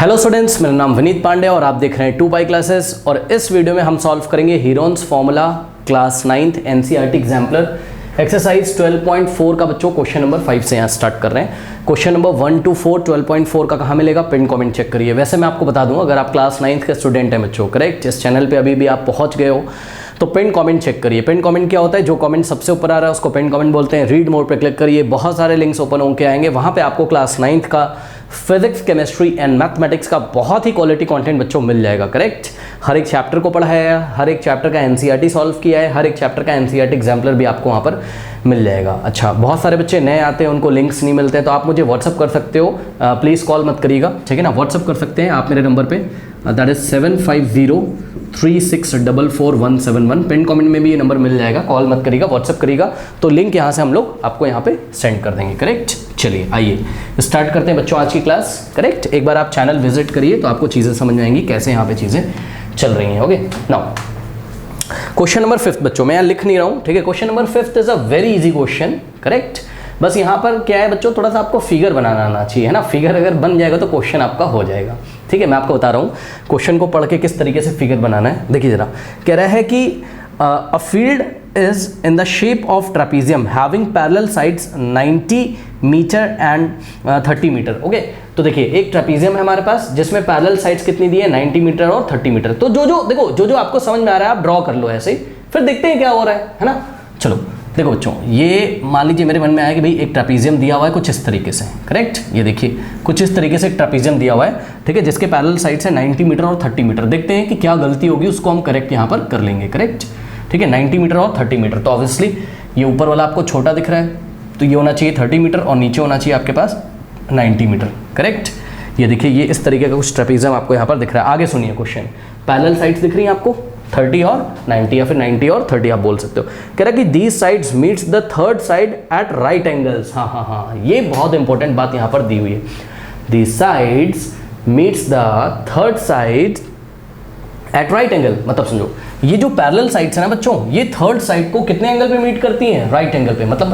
Hello students, मेरा नाम विनीत पांडे और आप देख रहे हैं 2 क्लासेस। और इस वीडियो में हम सॉल्व करेंगे Heron's formula class 9th NCERT exemplar exercise 12.4 का बच्चों क्वेश्चन नंबर 5 से यहाँ स्टार्ट कर रहे हैं। क्वेश्चन नंबर 1 to 4 12.4 का कहाँ मिलेगा, पिन कमेंट चेक करिए। वैसे मैं आपको बता दूं, अगर आप क्लास 9th के स्टूडेंट हैं बच्चों, करेक्ट, इस चैनल पे अभी भी आप पहुंच गए हो तो पिन कमेंट चेक करिए। पिन कमेंट क्या होता है, जो कमेंट सबसे ऊपर आ रहा है उसको पिन कमेंट बोलते हैं। रीड मोड पे क्लिक करिए, बहुत सारे लिंक्स ओपन होकर आएंगे, वहाँ पे आपको क्लास 9th का फिजिक्स, केमिस्ट्री एंड मैथमेटिक्स का बहुत ही क्वालिटी कंटेंट बच्चों मिल जाएगा। करेक्ट, हर एक चैप्टर को पढ़ाया है, हर एक चैप्टर का एनसीईआरटी सॉल्व किया है, हर एक चैप्टर का एनसीईआरटी एग्जाम्पलर भी आपको वहाँ पर मिल जाएगा। अच्छा, बहुत सारे बच्चे नए आते हैं, उनको लिंक्स नहीं मिलते हैं, तो आप मुझे व्हाट्सअप कर सकते हो। प्लीज़ कॉल मत करिएगा, ठीक है ना। व्हाट्सअप कर सकते हैं आप मेरे नंबर पे, दैट इज 7503644171। पिन कमेंट में भी ये नंबर मिल जाएगा। कॉल मत करिएगा, व्हाट्सअप करिएगा, तो लिंक यहाँ से हम लोग आपको यहाँ पे सेंड कर देंगे। करेक्ट, चलिए आइए स्टार्ट करते हैं बच्चों आज की क्लास। करेक्ट, एक बार आप चैनल विजिट करिए तो आपको चीज़ें समझ में आएंगी कैसे यहाँ पे चीज़ें चल रही हैं। ओके, नाउ क्वेश्चन नंबर 5 बच्चों, मैं यहाँ लिख नहीं रहा हूँ, ठीक है। Question number 5 is a very easy question. Correct, बस यहाँ पर क्या है बच्चों, थोड़ा सा आपको फिगर बनाना आना चाहिए, है ना। फिगर अगर बन जाएगा तो क्वेश्चन आपका हो जाएगा, ठीक है। मैं आपको बता रहा हूँ क्वेश्चन को पढ़ के किस तरीके से फिगर बनाना है। देखिए जरा, कह रहा है कि a field is in the shape of trapezium having parallel sides 90 metre and 30 metre. Okay, तो देखिए एक ट्रेपीजियम है हमारे पास जिसमें पैरेलल साइड्स कितनी दी है, 90 मीटर और 30 मीटर। तो जो देखो जो आपको समझ में आ रहा है आप ड्रॉ कर लो ऐसे ही, फिर देखते हैं क्या हो रहा है ना। चलो देखो बच्चों, ये मान लीजिए मेरे मन में आया कि भाई एक ट्रेपीजियम दिया हुआ है कुछ इस तरीके से। करेक्ट, ये देखिए कुछ इस तरीके से एक ट्रेपीजियम दिया हुआ है, ठीक है, जिसके पैरेलल साइड्स है 90 मीटर और 30 मीटर। देखते हैं कि क्या गलती होगी, उसको हम करेक्ट यहाँ पर कर लेंगे। करेक्ट, ठीक है, 90 मीटर और 30 मीटर। तो ऑब्वियसली ये ऊपर वाला आपको छोटा दिख रहा है, तो ये होना चाहिए 30 मीटर और नीचे होना चाहिए आपके पास 90 मीटर। करेक्ट, ये देखिए ये इस तरीके का कुछ ट्रेपीजियम आपको यहाँ पर दिख रहा है। आगे सुनिए क्वेश्चन, पैरेलल साइड्स दिख रही हैं आपको 30 और 90, या फिर 90 और 30 आप बोल सकते हो। कह रहा है कि these sides meets the third side at right angles. हाँ, ये बहुत इंपॉर्टेंट बात यहाँ पर दी हुई है। These sides meets the third side at right angle. मतलब समझो, ये जो पैरेलल साइड्स है ना बच्चों, ये थर्ड साइड को कितने एंगल पे मीट करती हैं, राइट एंगल पे। मतलब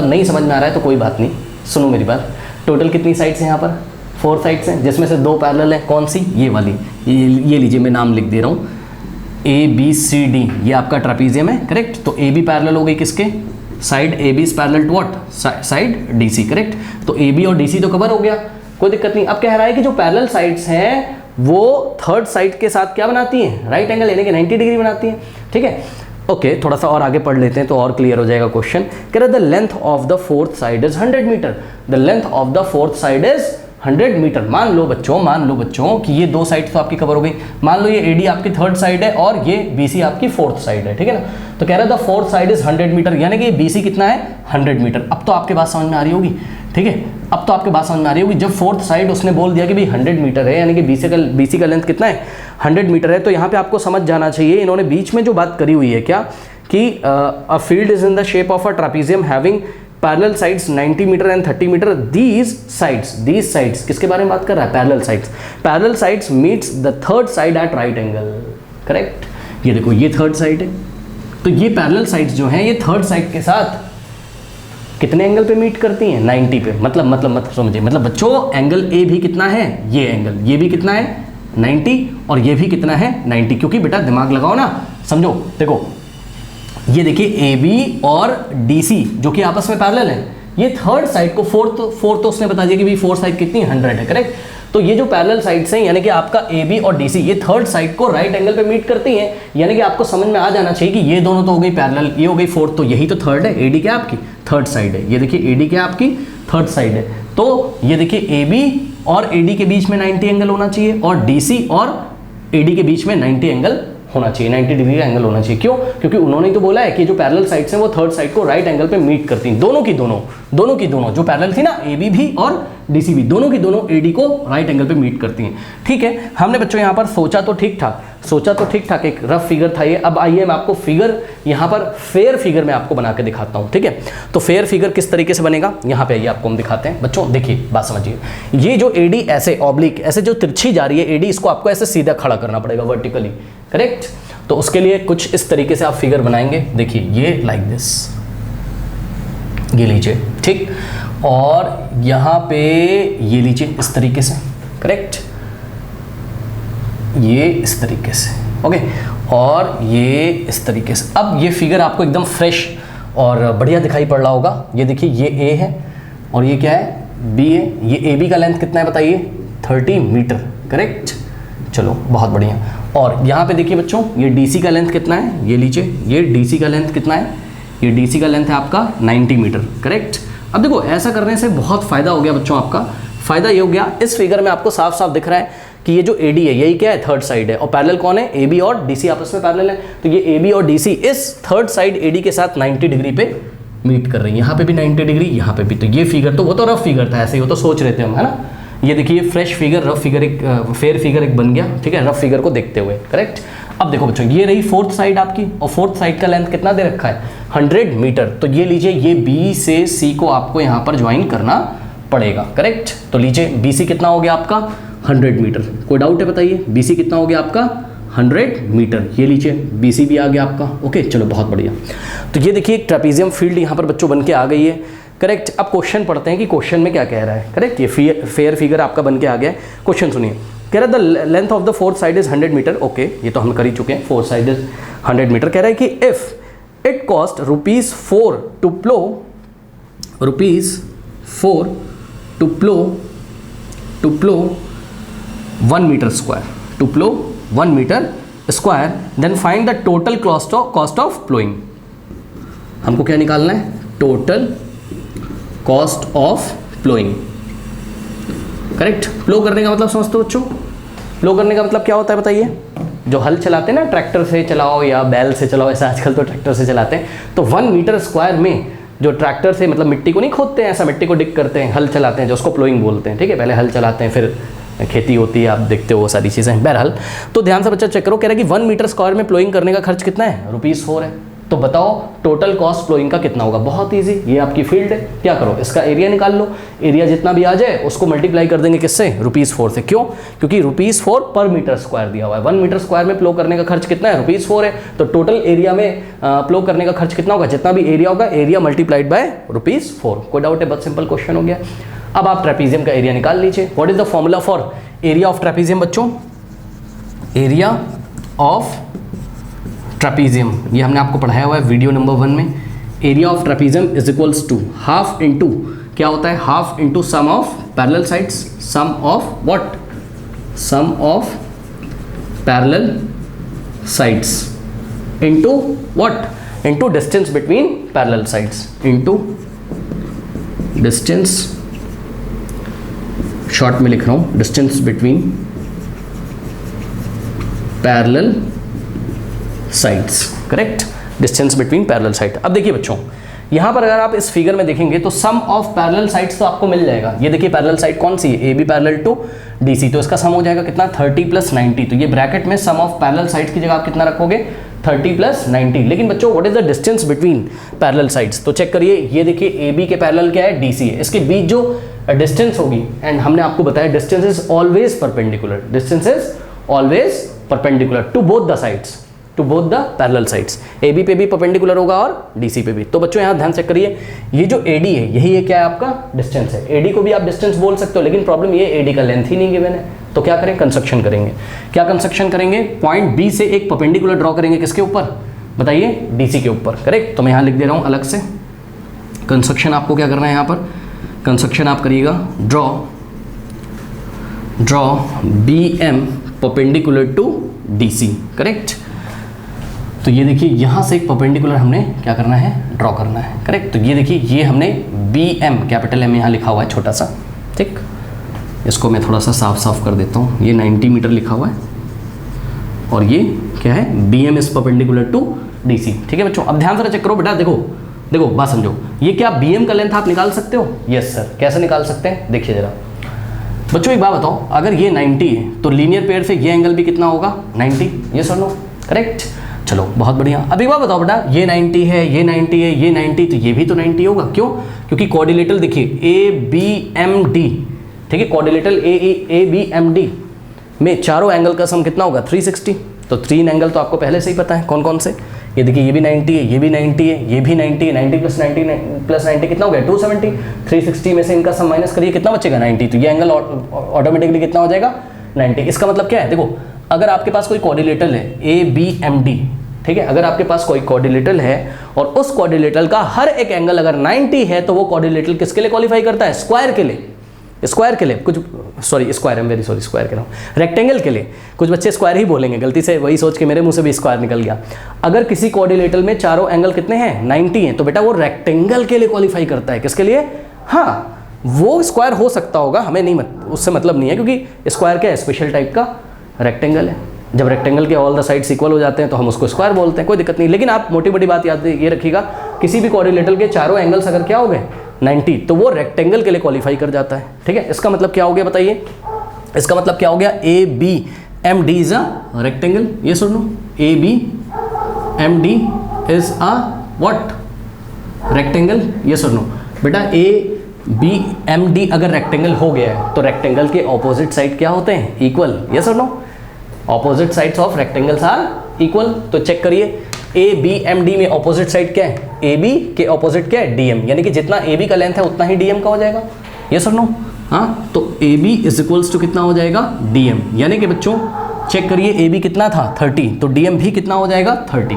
नहीं समझ में आ रहा है तो कोई बात नहीं, सुनो मेरी बात। टोटल कितनी साइड्स हैं यहाँ पर, 4 साइड्स हैं, जिसमें से 2 पैरेलल हैं। कौन सी, ये वाली, ये लीजिए मैं नाम लिख दे रहा हूँ, ABCD, ये आपका ट्रेपीजियम है। करेक्ट, तो AB पैरेलल हो गई किसके, side AB is parallel to what, side DC। Correct, तो AB और DC तो कवर हो गया, कोई दिक्कत नहीं। अब कह रहा है कि जो पैरेलल साइड्स हैं वो थर्ड साइड के साथ क्या बनाती हैं, राइट एंगल, यानी कि 90 डिग्री बनाती हैं, ठीक है। ओके, थोड़ा सा और आगे पढ़ लेते हैं तो और क्लियर हो जाएगा क्वेश्चन। कह रहा है the length of the fourth side is 100 metre. The length of the fourth side is 100 metre. मान लो बच्चों कि ये 2 साइड तो आपकी कवर हो गई। मान लो ये AD आपकी थर्ड साइड है और ये BC आपकी फोर्थ साइड है, ठीक है ना। तो कह रहा है the fourth side is 100 metre, यानी कि BC कितना है, 100 मीटर। अब तो आपके बात समझ में आ रही होगी, ठीक है, अब तो आपके बात समझ में आ रही होगी। जब फोर्थ साइड उसने बोल दिया कि भाई 100 मीटर है, यानी कि BC का लेंथ कितना है, 100 मीटर है, तो यहाँ पे आपको समझ जाना चाहिए इन्होंने बीच में जो बात करी हुई है क्या, कि a field is in the shape of a trapezium having parallel sides 90 metre and 30 metre. These sides किसके बारे में बात कर रहा है, parallel sides meets the third side at right angle. Correct, ये देखो ये थर्ड साइड है, तो ये पैरेलल साइड्स जो हैं ये थर्ड साइड के साथ कितने एंगल पे मीट करती हैं, 90 पे। मतलब समझिए, मतलब बच्चों एंगल A भी कितना है, ये एंगल, ये भी कितना है 90, और ये भी कितना है 90। क्योंकि बेटा दिमाग लगाओ ना, समझो, देखो ये देखिए AB और DC जो कि आपस में पैरेलल है, ये थर्ड साइड को फोर्थ तो उसने बता दिया कि भाई फोर्थ साइड कितनी 100 है। करेक्ट, तो ये जो पैरेलल साइड्स हैं यानी कि आपका AB और DC ये थर्ड साइड को राइट एंगल पे मीट करती हैं, यानी कि आपको समझ में आ जाना चाहिए कि ये दोनों तो हो गई पैरेलल, ये हो गई फोर्थ, तो यही तो थर्ड है। AD क्या आपकी थर्ड साइड है, ये देखिए AD क्या आपकी थर्ड साइड है, तो ये देखिए AB और AD के बीच में 90 एंगल होना चाहिए, और DC और AD के बीच में 90 एंगल होना चाहिए, 90 डिग्री का एंगल होना चाहिए। क्यों, क्योंकि उन्होंने तो बोला है कि जो पैरेलल साइड्स हैं वो थर्ड साइड को राइट एंगल पे मीट करती हैं, दोनों की दोनों जो पैरेलल थी ना, AB भी और DC भी, दोनों की दोनों AD को राइट एंगल पे मीट करती हैं। ठीक है, हमने बच्चों यहाँ पर सोचा तो ठीक ठाक एक रफ फिगर था ये। अब आइए मैं आपको फिगर यहाँ पर फेयर फिगर में आपको बना के दिखाता हूँ, ठीक है। तो फेयर फिगर किस तरीके से बनेगा, यहाँ पे आइए आपको हम दिखाते हैं। बच्चों देखिए, बात समझिए, ये जो AD ऐसे ऑब्लिक ऐसे जो तिरछी जा रही है AD, इसको आपको ऐसे सीधा खड़ा करना पड़ेगा वर्टिकली। करेक्ट, तो उसके लिए कुछ इस तरीके से आप फिगर बनाएंगे। देखिए ये लाइक दिस, ये लीजिए, ठीक। और यहाँ पे ये लीजिए इस तरीके से, करेक्ट, ये इस तरीके से, ओके, और ये इस तरीके से। अब ये फिगर आपको एकदम फ्रेश और बढ़िया दिखाई पड़ रहा होगा। ये देखिए ये ए है और ये क्या है, बी है। ये ए बी का लेंथ कितना है बताइए, 30 मीटर, करेक्ट। चलो बहुत बढ़िया। और यहाँ पे देखिए बच्चों, ये डीसी का लेंथ कितना है, ये लीजिए, ये डीसी का लेंथ कितना है, ये डीसी का लेंथ है आपका 90 मीटर, करेक्ट। अब देखो ऐसा करने से बहुत फ़ायदा हो गया बच्चों। आपका फ़ायदा ये हो गया, इस फिगर में आपको साफ साफ दिख रहा है कि ये जो AD है यही क्या है, थर्ड साइड है, और पैरेलल कौन है, AB और DC आपस में पैरेलल है। तो ये AB और DC इस थर्ड साइड AD के साथ 90 डिग्री पे मीट कर रही है। यहाँ पे भी 90 डिग्री, यहाँ पे भी। तो ये फिगर तो वो तो रफ फिगर था, ऐसे ही वो तो सोच रहे थे हम, है ना। ये देखिए फ्रेश फिगर, रफ फिगर एक फेयर फिगर एक बन गया, ठीक है, रफ फिगर को देखते हुए, करेक्ट। अब देखो बच्चों, ये रही फोर्थ साइड आपकी, और फोर्थ साइड का लेंथ कितना दे रखा है, 100 मीटर। तो ये लीजिए, ये B से C को आपको यहाँ पर ज्वाइन करना पड़ेगा, करेक्ट। तो लीजिए BC कितना हो गया आपका, 100 मीटर। कोई डाउट है बताइए, BC कितना हो गया आपका, 100 मीटर। ये लीजिए BC भी आ गया आपका, ओके। चलो बहुत बढ़िया। तो ये देखिए एक ट्रेपीजियम फील्ड यहाँ पर बच्चों बन के आ गई है, करेक्ट। अब क्वेश्चन पढ़ते हैं कि क्वेश्चन में क्या कह रहा है, करेक्ट। ये फेयर फिगर आपका बन के आ गया है। क्वेश्चन सुनिए, कह रहा है the length of the fourth side is 100 metre, okay, ये तो हम कर ही चुके हैं, फोर्थ साइड इज 100 मीटर। कह रहा है कि if it cost ₹4 to plough, ₹4 to plough 1 metre square, to plough 1 metre square, then find the total cost of ploughing. हमको क्या निकालना है, total cost of ploughing, correct. Plough करने का मतलब समझते हो बच्चों, प्लो करने का मतलब क्या होता है बताइए। जो हल चलाते हैं ना, ट्रैक्टर से चलाओ या बैल से चलाओ, ऐसा आजकल तो ट्रैक्टर से चलाते हैं। तो 1 मीटर स्क्वायर में जो ट्रैक्टर से मतलब मिट्टी को नहीं खोदते हैं, ऐसा मिट्टी को डिग करते हैं, हल चलाते हैं, जो उसको प्लोइंग बोलते हैं, ठीक है। पहले हल चलाते हैं, फिर खेती होती है, आप देखते हो वो सारी चीज़ें। बहरहाल तो ध्यान से बच्चा चेक करो, कह रहा है कि 1 मीटर स्क्वायर में प्लोइंग करने का खर्च कितना है, ₹4 है। तो बताओ टोटल कॉस्ट प्लोइंग का कितना होगा। बहुत इजी, ये आपकी फील्ड है, क्या करो इसका एरिया निकाल लो। एरिया जितना भी आ जाए उसको मल्टीप्लाई कर देंगे किससे, ₹4 से। क्यों, क्योंकि ₹4 पर मीटर स्क्वायर दिया हुआ है। 1 मीटर स्क्वायर में प्लो करने का खर्च कितना है, ₹4 है। तो टोटल एरिया में प्लो करने का खर्च कितना होगा, जितना भी एरिया होगा, एरिया मल्टीप्लाइड बाय ₹4। कोई डाउट है, बहुत सिंपल क्वेश्चन हो गया। अब आप ट्रेपीजियम का एरिया निकाल लीजिए। What is the formula for area of trapezium बच्चों, एरिया ऑफ ट्रेपीजियम, ये हमने आपको पढ़ाया हुआ है वीडियो नंबर 1 में। Area of trapezium is equals to half into, क्या होता है, half into sum of parallel sides, sum of what, sum of parallel sides into what, into distance between parallel sides, into distance, short में लिख रहा हूं, distance between parallel sides, correct, distance between parallel side. अब देखिए बच्चों, यहां पर अगर आप इस फिगर में देखेंगे तो सम ऑफ पैरेलल साइड्स तो आपको मिल जाएगा। ये देखिए पैरेलल साइड कौन सी है, AB पैरेलल टू DC, तो इसका सम हो जाएगा कितना, 30 + 90। तो ये ब्रैकेट में सम ऑफ पैरेलल साइड्स की जगह आप कितना रखोगे, 30 + 90। लेकिन बच्चों what is the distance between parallel sides, तो चेक करिए, ये देखिए AB के पैरेलल क्या है, DC है। इसके बीच जो डिस्टेंस होगी, एंड हमने आपको बताया distance is always perpendicular, distance is always perpendicular to both the sides, to both the parallel sides. AB पे भी परपेंडिकुलर होगा और DC पे भी। तो बच्चों यहाँ ध्यान चेक करिए, ये जो AD है यही है क्या है आपका डिस्टेंस है। AD को भी आप डिस्टेंस बोल सकते हो, लेकिन प्रॉब्लम ये AD का लेंथ ही नहीं गिवन है। तो क्या करें, कंस्ट्रक्शन करेंगे। क्या कंस्ट्रक्शन करेंगे, पॉइंट B से एक परपेंडिकुलर ड्रॉ करेंगे, किसके ऊपर बताइए, DC के ऊपर, करेक्ट। तो मैं यहाँ लिख दे रहा हूँ अलग से, कंस्ट्रक्शन आपको क्या करना है, यहाँ पर कंस्ट्रक्शन आप करिएगा, draw BM perpendicular to DC, correct. तो ये देखिए यहाँ से एक परपेंडिकुलर हमने क्या करना है, ड्रॉ करना है, करेक्ट। तो ये देखिए ये हमने BM, कैपिटल M यहाँ लिखा हुआ है छोटा सा, ठीक। इसको मैं थोड़ा सा साफ कर देता हूँ। ये 90 मीटर लिखा हुआ है और ये क्या है, BM is perpendicular to DC, ठीक है बच्चों। अब ध्यान से चेक करो बेटा, देखो बात समझो। ये क्या BM का लेंथ आप निकाल सकते हो, यस सर। कैसे निकाल सकते हैं, देखिए जरा बच्चों, एक बात बताओ, अगर ये 90 है तो लीनियर पेयर से ये एंगल भी कितना होगा, 90, यस और नो, करेक्ट। चलो बहुत बढ़िया। अब एक बात बताओ बेटा, ये 90 है, ये 90 है, ये 90, तो ये भी तो 90 होगा। क्यों, क्योंकि कोऑर्डिनेटर देखिए ABMD, ठीक है, कोऑर्डिनेटर ABMD में चारों एंगल का सम कितना होगा, 360। तो 3 एंगल तो आपको पहले से ही पता है, कौन कौन से, ये देखिए ये भी 90 है, ये भी 90 है, ये भी 90 है, 90 प्लस 90 कितना हो गया 270, 360 में से इनका सम माइनस करिए कितना बचेगा 90, तो ये एंगल ऑटोमेटिकली कितना हो जाएगा 90। इसका मतलब क्या है, देखो अगर आपके पास कोई कोऑर्डिनेटर है ABMD, ठीक है, अगर आपके पास कोई कोऑर्डिनेटर है और उस कोऑर्डिनेटर का हर एक एंगल अगर 90 है तो वो कोऑर्डिनेटर किसके लिए क्वालिफाई करता है, स्क्वायर के लिए, स्क्वायर के लिए, कुछ sorry square, I am very sorry, square कह रहा हूँ, रेक्टेंगल के लिए। कुछ बच्चे स्क्वायर ही बोलेंगे गलती से, वही सोच के मेरे मुंह से भी स्क्वायर निकल गया। अगर किसी कोऑर्डिनेटर में चारों एंगल कितने हैं 90 हैं, तो बेटा वो रेक्टेंगल के लिए क्वालिफाई करता है। किसके लिए, हाँ वो स्क्वायर हो सकता होगा, हमें नहीं उससे मतलब नहीं है, क्योंकि स्क्वायर क्या है, स्पेशल टाइप का रेक्टेंगल है। जब रेक्टेंगल के ऑल द साइड्स इक्वल हो जाते हैं तो हम उसको स्क्वायर बोलते हैं, कोई दिक्कत नहीं। लेकिन आप मोटी बड़ी बात याद ये रखिएगा, किसी भी कोऑर्डिनेटर के चारों एंगल्स अगर क्या हो गए 90, तो वो रेक्टेंगल के लिए क्वालिफाई कर जाता है, ठीक है। इसका मतलब क्या हो गया बताइए, इसका मतलब क्या हो गया, ABMD इज अ रेक्टेंगल, ये सुन लो, ABMD is a what, rectangle, ये सुन लो बेटा। ABMD अगर रेक्टेंगल हो गया है तो रेक्टेंगल के ऑपोजिट साइड क्या होते हैं, इक्वल, ये सुन लो, opposite sides of rectangles are equal. तो चेक करिए ABMD में ऑपोजिट साइड क्या है, AB के ऑपोजिट क्या है, DM, यानी कि जितना AB का लेंथ है उतना ही DM का हो जाएगा, ये सुन लो, हाँ। तो AB इज इक्वल्स टू कितना हो जाएगा DM, यानी कि बच्चों चेक करिए AB कितना था 30, तो DM भी कितना हो जाएगा 30,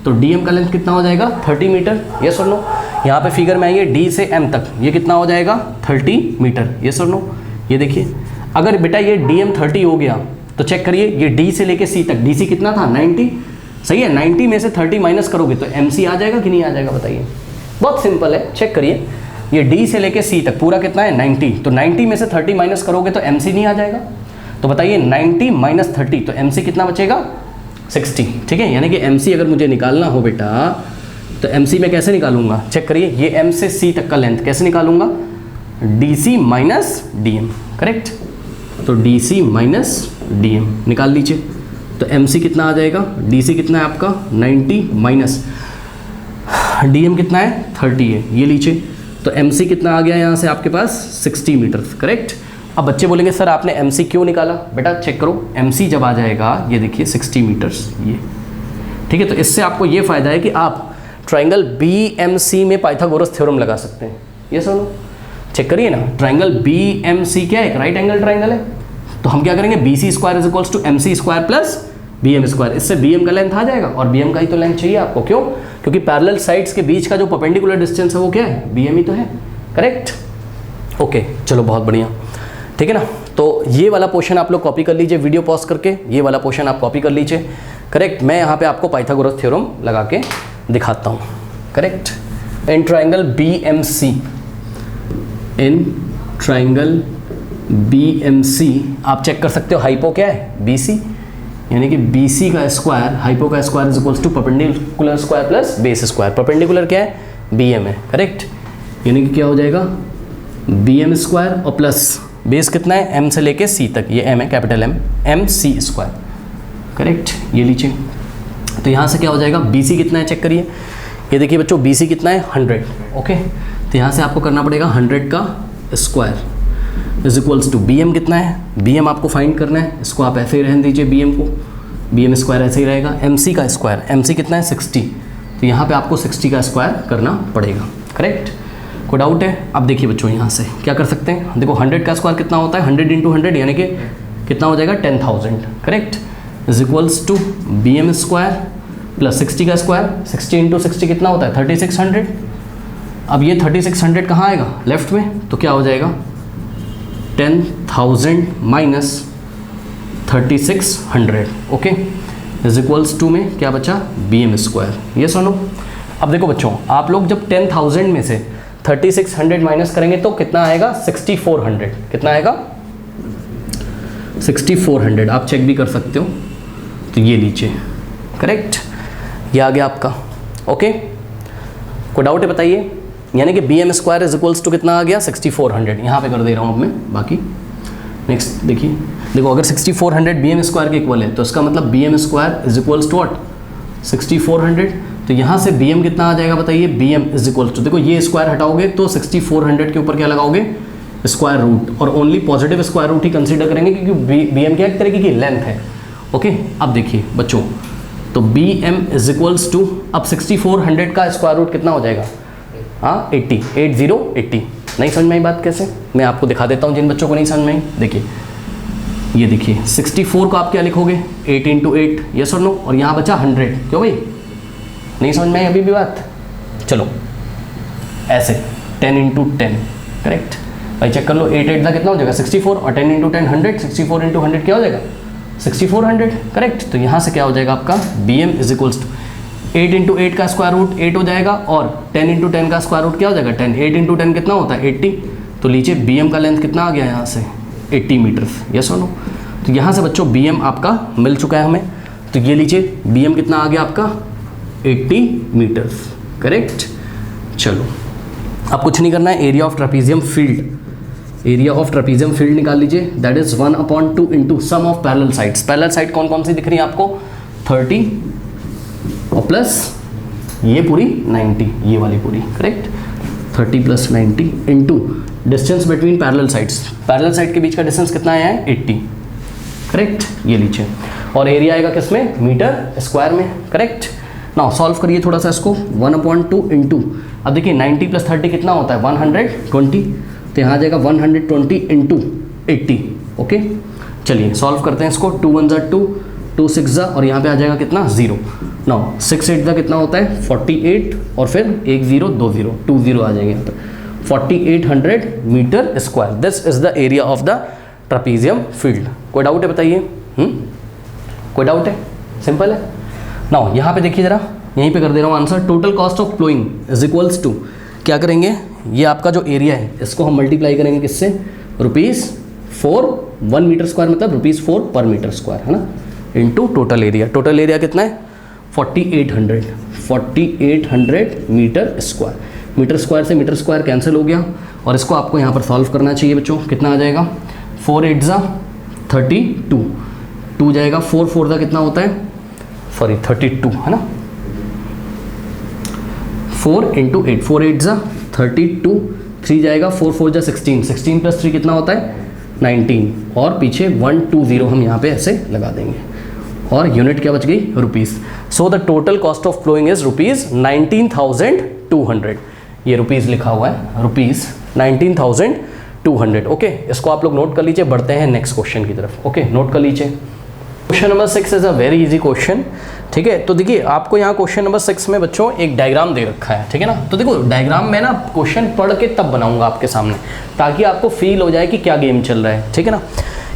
तो DM का लेंथ कितना हो जाएगा 30 मीटर, ये सुन लो। यहाँ पे फिगर में आइए D से M तक, ये कितना हो जाएगा 30 मीटर, ये सुन लो। ये देखिए अगर बेटा ये DM 30 हो गया तो चेक करिए ये D से लेके C तक, DC कितना था 90, सही है, 90 में से 30 माइनस करोगे तो MC आ जाएगा कि नहीं आ जाएगा बताइए, बहुत सिंपल है। चेक करिए ये D से लेके C तक पूरा कितना है 90, तो 90 में से 30 माइनस करोगे तो MC नहीं आ जाएगा। तो बताइए 90 माइनस 30, तो MC कितना बचेगा 60, ठीक है। यानी कि MC अगर मुझे निकालना हो बेटा तो MC में कैसे निकालूंगा, चेक करिए ये M से C तक का लेंथ कैसे निकालूंगा, DC माइनस DM, करेक्ट। तो DC माइनस DM निकाल लीजिए, तो MC कितना आ जाएगा, DC कितना है आपका 90 माइनस DM कितना है 30 है, ये लीजिए। तो MC कितना आ गया यहाँ से आपके पास 60 मीटर, करेक्ट। अब बच्चे बोलेंगे सर आपने MC क्यों निकाला, बेटा चेक करो MC जब आ जाएगा ये देखिए 60 मीटर्स, ये ठीक है। तो इससे आपको ये फ़ायदा है कि आप ट्राइंगल BMC में पाइथागोरस थ्योरम लगा सकते हैं, ये सुनो चेक करिए ना, ट्राइंगल BMC क्या है, एक राइट एंगल ट्राइंगल है। तो हम क्या करेंगे BC square is equals to MC square plus BM square, इससे BM का लेंथ आ जाएगा और BM का ही तो लेंथ चाहिए आपको, क्यों, क्योंकि पैरेलल साइड्स के बीच का जो परपेंडिकुलर डिस्टेंस है वो क्या है, BM ही तो है, करेक्ट। ओके चलो बहुत बढ़िया, ठीक है ना। तो ये वाला पोर्शन आप लोग कॉपी कर लीजिए वीडियो पॉज करके, ये वाला पोर्शन आप कॉपी कर लीजिए, करेक्ट। मैं यहाँ पे आपको पाइथागोरस थ्योरम लगा के दिखाता हूँ, correct. In triangle BMC, in triangle BMC आप चेक कर सकते हो, हाइपो क्या है BC, यानी कि BC का स्क्वायर, हाइपो का square is equals to perpendicular square plus base square, perpendicular क्या है BM है, करेक्ट। यानी कि क्या हो जाएगा BM स्क्वायर और प्लस बेस कितना है M से लेके C तक, ये M है capital M, MC square, correct, ये लीजिए। तो यहाँ से क्या हो जाएगा BC कितना है चेक करिए, ये देखिए बच्चों BC कितना है 100, ओके। तो यहाँ से आपको करना पड़ेगा 100 का square is equals to BM कितना है, BM आपको फाइंड करना है, इसको आप ऐसे ही रहने दीजिए BM को, BM स्क्वायर ऐसे ही रहेगा। MC का स्क्वायर, MC कितना है 60, तो यहाँ पे आपको 60 का स्क्वायर करना पड़ेगा, करेक्ट। कोई डाउट है, अब देखिए बच्चों यहाँ से क्या कर सकते हैं, देखो 100 का स्क्वायर कितना होता है 100 इंटू 100 यानी कि कितना हो जाएगा 10,000, correct, is equals to BM square plus 60 का स्क्वायर, 60 इंटू 60 कितना होता है 3600। अब ये 3600 कहाँ आएगा लेफ्ट में, तो क्या हो जाएगा 10,000 minus 3600, okay, is equals to में क्या बचा BM स्क्वायर, ये सुनो। अब देखो बच्चों आप लोग जब 10,000 में से 3600 माइनस करेंगे तो कितना आएगा 6400, कितना आएगा 6400, आप चेक भी कर सकते हो। तो ये लीजिए, करेक्ट, ये आ गया आपका, ओके। कोई डाउट है बताइए, यानी कि BM square is equals to कितना आ गया 6400, यहाँ पे कर दे रहा हूँ अब मैं बाकी। नेक्स्ट देखिए, देखो अगर 6400 BM स्क्वायर के इक्वल है तो इसका मतलब BM square is equals to what 6400। तो यहाँ से BM कितना आ जाएगा बताइए, BM इज इक्वल्स टू, देखो ये स्क्वायर हटाओगे तो 6400 के ऊपर क्या लगाओगे स्क्वायर रूट, और ओनली पॉजिटिव स्क्वायर रूट ही कंसीडर करेंगे क्योंकि BM क्या एक तरीके की लेंथ है, ओके। अब देखिए बच्चों तो B M is equals to, अब 6400 का स्क्वायर रूट कितना हो जाएगा? हाँ 80, 80। नहीं समझ में आई बात कैसे? मैं आपको दिखा देता हूँ जिन बच्चों को नहीं समझ में आई। देखिए ये देखिए 64 को आप क्या लिखोगे? 8 × 8, यस और नो, और यहाँ बचा 100। क्यों भाई नहीं समझ में आई अभी भी बात? चलो ऐसे 10 × 10, करेक्ट भाई चेक कर लो। 8 8 का कितना हो जाएगा? 64, और 10 × 10 100, 64 × 100 क्या हो जाएगा? 6400, करेक्ट। तो यहाँ से क्या हो जाएगा आपका? B M is equals to 8 × 8 का स्क्वायर रूट 8 हो जाएगा, और 10 × 10 का स्क्वायर रूट क्या हो जाएगा? 10। 8 × 10 कितना होता है? 80। तो लीजिए बी एम का लेंथ कितना आ गया यहाँ से? 80 मीटर, यस और नो। तो यहाँ से बच्चों बी एम आपका मिल चुका है हमें। तो ये लीजिए बी एम कितना आ गया आपका? 80 मीटर, करेक्ट। चलो अब कुछ नहीं करना है, area of trapezium field, area of trapezium field निकाल लीजिए। That is 1/2 into sum of parallel sides. Parallel side कौन कौन सी दिख रही है आपको? 30 और प्लस ये पूरी 90, ये वाली पूरी, correct. 30 + 90 into distance between parallel sides. Parallel side के बीच का डिस्टेंस कितना आया है? 80, करेक्ट। ये लीजिए, और एरिया आएगा किसमें? मीटर स्क्वायर में, करेक्ट। नाउ सॉल्व करिए थोड़ा सा इसको। 1/2 इंटू, अब देखिए 90 + 30 कितना होता है? 120। तो यहाँ आ जाएगा 120 इंटू 80, ओके। चलिए सॉल्व करते हैं इसको। 2 1 = 2, 2 6 ज़ा, और यहाँ पे आ जाएगा कितना? 0। नाउ 6 8 ज़ा कितना होता है? 48, और फिर 1 0 2 0, 2 0 आ जाएंगे यहाँ पर। 4800 metre square, this is the area of the trapezium field. कोई डाउट है बताइए? कोई डाउट है? सिंपल है। नाउ यहाँ पे देखिए ज़रा, यहीं पे कर दे रहा हूँ answer. Total cost of flooring is equals to, क्या करेंगे? ये आपका जो एरिया है इसको हम मल्टीप्लाई करेंगे किससे? ₹4, 1 मीटर स्क्वायर मतलब ₹4 पर मीटर स्क्वायर, है ना, into total area. Total area कितना है? 4800 मीटर स्क्वायर। मीटर स्क्वायर से मीटर स्क्वायर कैंसिल हो गया, और इसको आपको यहाँ पर सॉल्व करना चाहिए बच्चों। कितना आ जाएगा? 4 8 ज़ा 32, 2 जाएगा, 4 4 ज़ा कितना होता है? सॉरी 32, है ना। 4 × 8, 4 8 ज़ा 32, 3 जाएगा, 4 4 ज़ा 16, 16 + 3 कितना होता है? 19, और पीछे 120 हम यहाँ पे ऐसे लगा देंगे, और यूनिट क्या बच गई? Rupees. So the total cost of flooring is ₹19,200। ये रुपीज़ लिखा हुआ है, ₹19,200, ओके। इसको आप लोग नोट कर लीजिए। बढ़ते हैं नेक्स्ट क्वेश्चन की तरफ, ओके। नोट कर लीजिए। Question number 6 is a very easy question, ठीक है। तो देखिए आपको यहाँ क्वेश्चन नंबर 6 में बच्चों एक डायग्राम दे रखा है, ठीक है ना। तो देखो डायग्राम में ना क्वेश्चन पढ़ के तब बनाऊंगा आपके सामने, ताकि आपको फील हो जाए कि क्या गेम चल रहा है, ठीक है ना।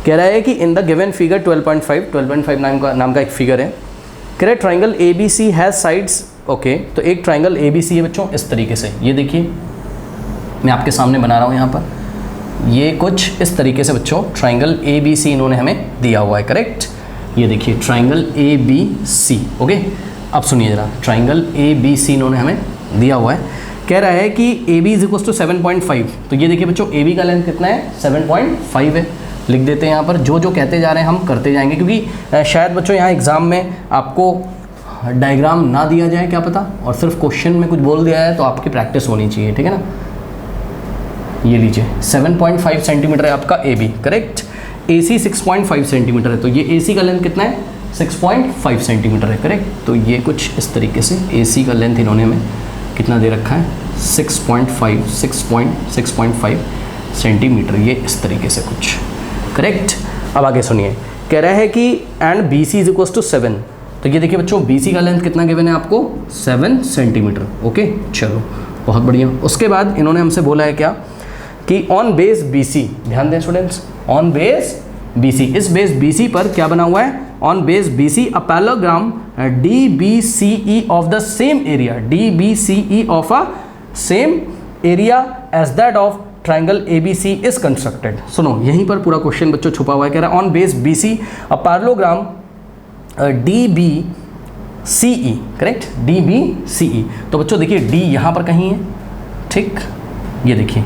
कह रहा है कि इन द गिवन फिगर 12.5 नाम का एक फिगर है। कह रहा है triangle ABC has sides, okay. तो एक ट्राइंगल ABC है बच्चों इस तरीके से, ये देखिए मैं आपके सामने बना रहा हूँ यहाँ पर। ये कुछ इस तरीके से बच्चों ट्राइंगल ABC इन्होंने हमें दिया हुआ है, करेक्ट। ये देखिए ट्राइंगल ABC, ओके। अब सुनिए जरा, ट्राइंगल ABC इन्होंने हमें दिया हुआ है। कह रहा है कि AB = 7.5। तो ये देखिए बच्चों AB का लेंथ कितना है? 7.5 है। लिख देते हैं यहाँ पर, जो जो कहते जा रहे हैं हम करते जाएंगे, क्योंकि शायद बच्चों यहाँ एग्ज़ाम में आपको डायग्राम ना दिया जाए, क्या पता, और सिर्फ क्वेश्चन में कुछ बोल दिया है, तो आपकी प्रैक्टिस होनी चाहिए, ठीक है ना। ये लीजिए 7.5 सेंटीमीटर है आपका AB, करेक्ट। AC 6.5 सेंटीमीटर है, तो ये AC का लेंथ कितना है? 6.5 सेंटीमीटर है, करेक्ट। तो ये कुछ इस तरीके से AC का लेंथ इन्होंने हमें कितना दे रखा है? 6.5 सेंटीमीटर, ये इस तरीके से कुछ, करेक्ट। अब आगे सुनिए, कह रहा है कि एंड BC = 7। तो ये देखिए बच्चों BC का लेंथ कितना गिवन है आपको? 7 सेंटीमीटर, ओके। चलो बहुत बढ़िया। उसके बाद इन्होंने हमसे बोला है क्या कि ऑन बेस BC, ध्यान दें स्टूडेंट्स, ऑन बेस BC, इस बेस BC पर क्या बना हुआ है? On base BC a parallelogram DBCE of the same area, DBCE of a same area as that of triangle ABC is constructed. सुनो यहीं पर पूरा क्वेश्चन बच्चों छुपा हुआ है। कह रहा है on base BC a parallelogram DBCE, correct, DBCE। तो बच्चों देखिए D यहाँ पर कहीं है, ठीक। ये देखिए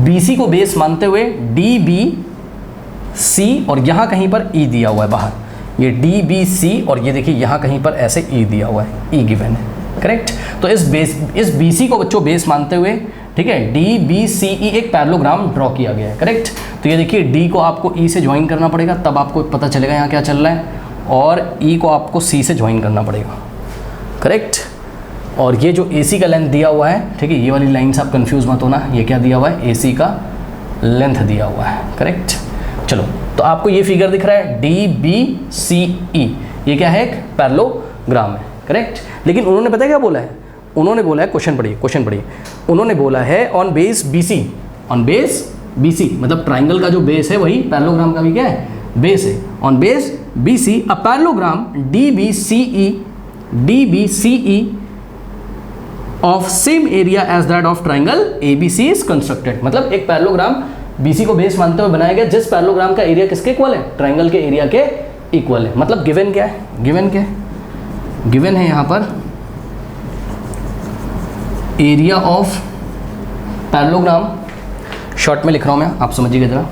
BC को बेस मानते हुए DBC, और यहाँ कहीं पर E दिया हुआ है बाहर, ये DBC, और ये देखिए यहाँ कहीं पर ऐसे E दिया हुआ है, E गिवन है, करेक्ट। तो इस BC को बच्चों बेस मानते हुए, ठीक है, DBCE एक पैरेललोग्राम ड्रॉ किया गया है, करेक्ट। तो ये देखिए D को आपको E से ज्वाइन करना पड़ेगा, तब आपको पता चलेगा यहाँ क्या चल रहा है। और ई को आपको सी से ज्वाइन करना पड़ेगा, करेक्ट। और ये जो ए सी का लेंथ दिया हुआ है, ठीक है, ये वाली लाइन से आप कंफ्यूज मत होना, ये क्या दिया हुआ है, ए सी का लेंथ दिया हुआ है, करेक्ट। चलो, तो आपको ये फिगर दिख रहा है डी बी सी ई, ये क्या है, एक पैरेललोग्राम है, करेक्ट। लेकिन उन्होंने पता है क्या बोला है, उन्होंने बोला है, क्वेश्चन पढ़िए, उन्होंने बोला है on base B C, on base B C मतलब ट्राइंगल का जो बेस है वही पैरेललोग्राम का भी क्या है, बेस है। On base B C a parallelogram D B C E of same area as that of triangle A B C is constructed. मतलब एक पैरेललोग्राम BC को बेस मानते हुए बनाया गया जिस पैरेललोग्राम का एरिया किसके इक्वल है, ट्राइंगल के एरिया के इक्वल है। मतलब गिवन क्या है, गिवन क्या है, गिवन है यहाँ पर एरिया ऑफ पैरेललोग्राम, शॉर्ट में लिख रहा हूँ मैं, आप समझिएगा जरा,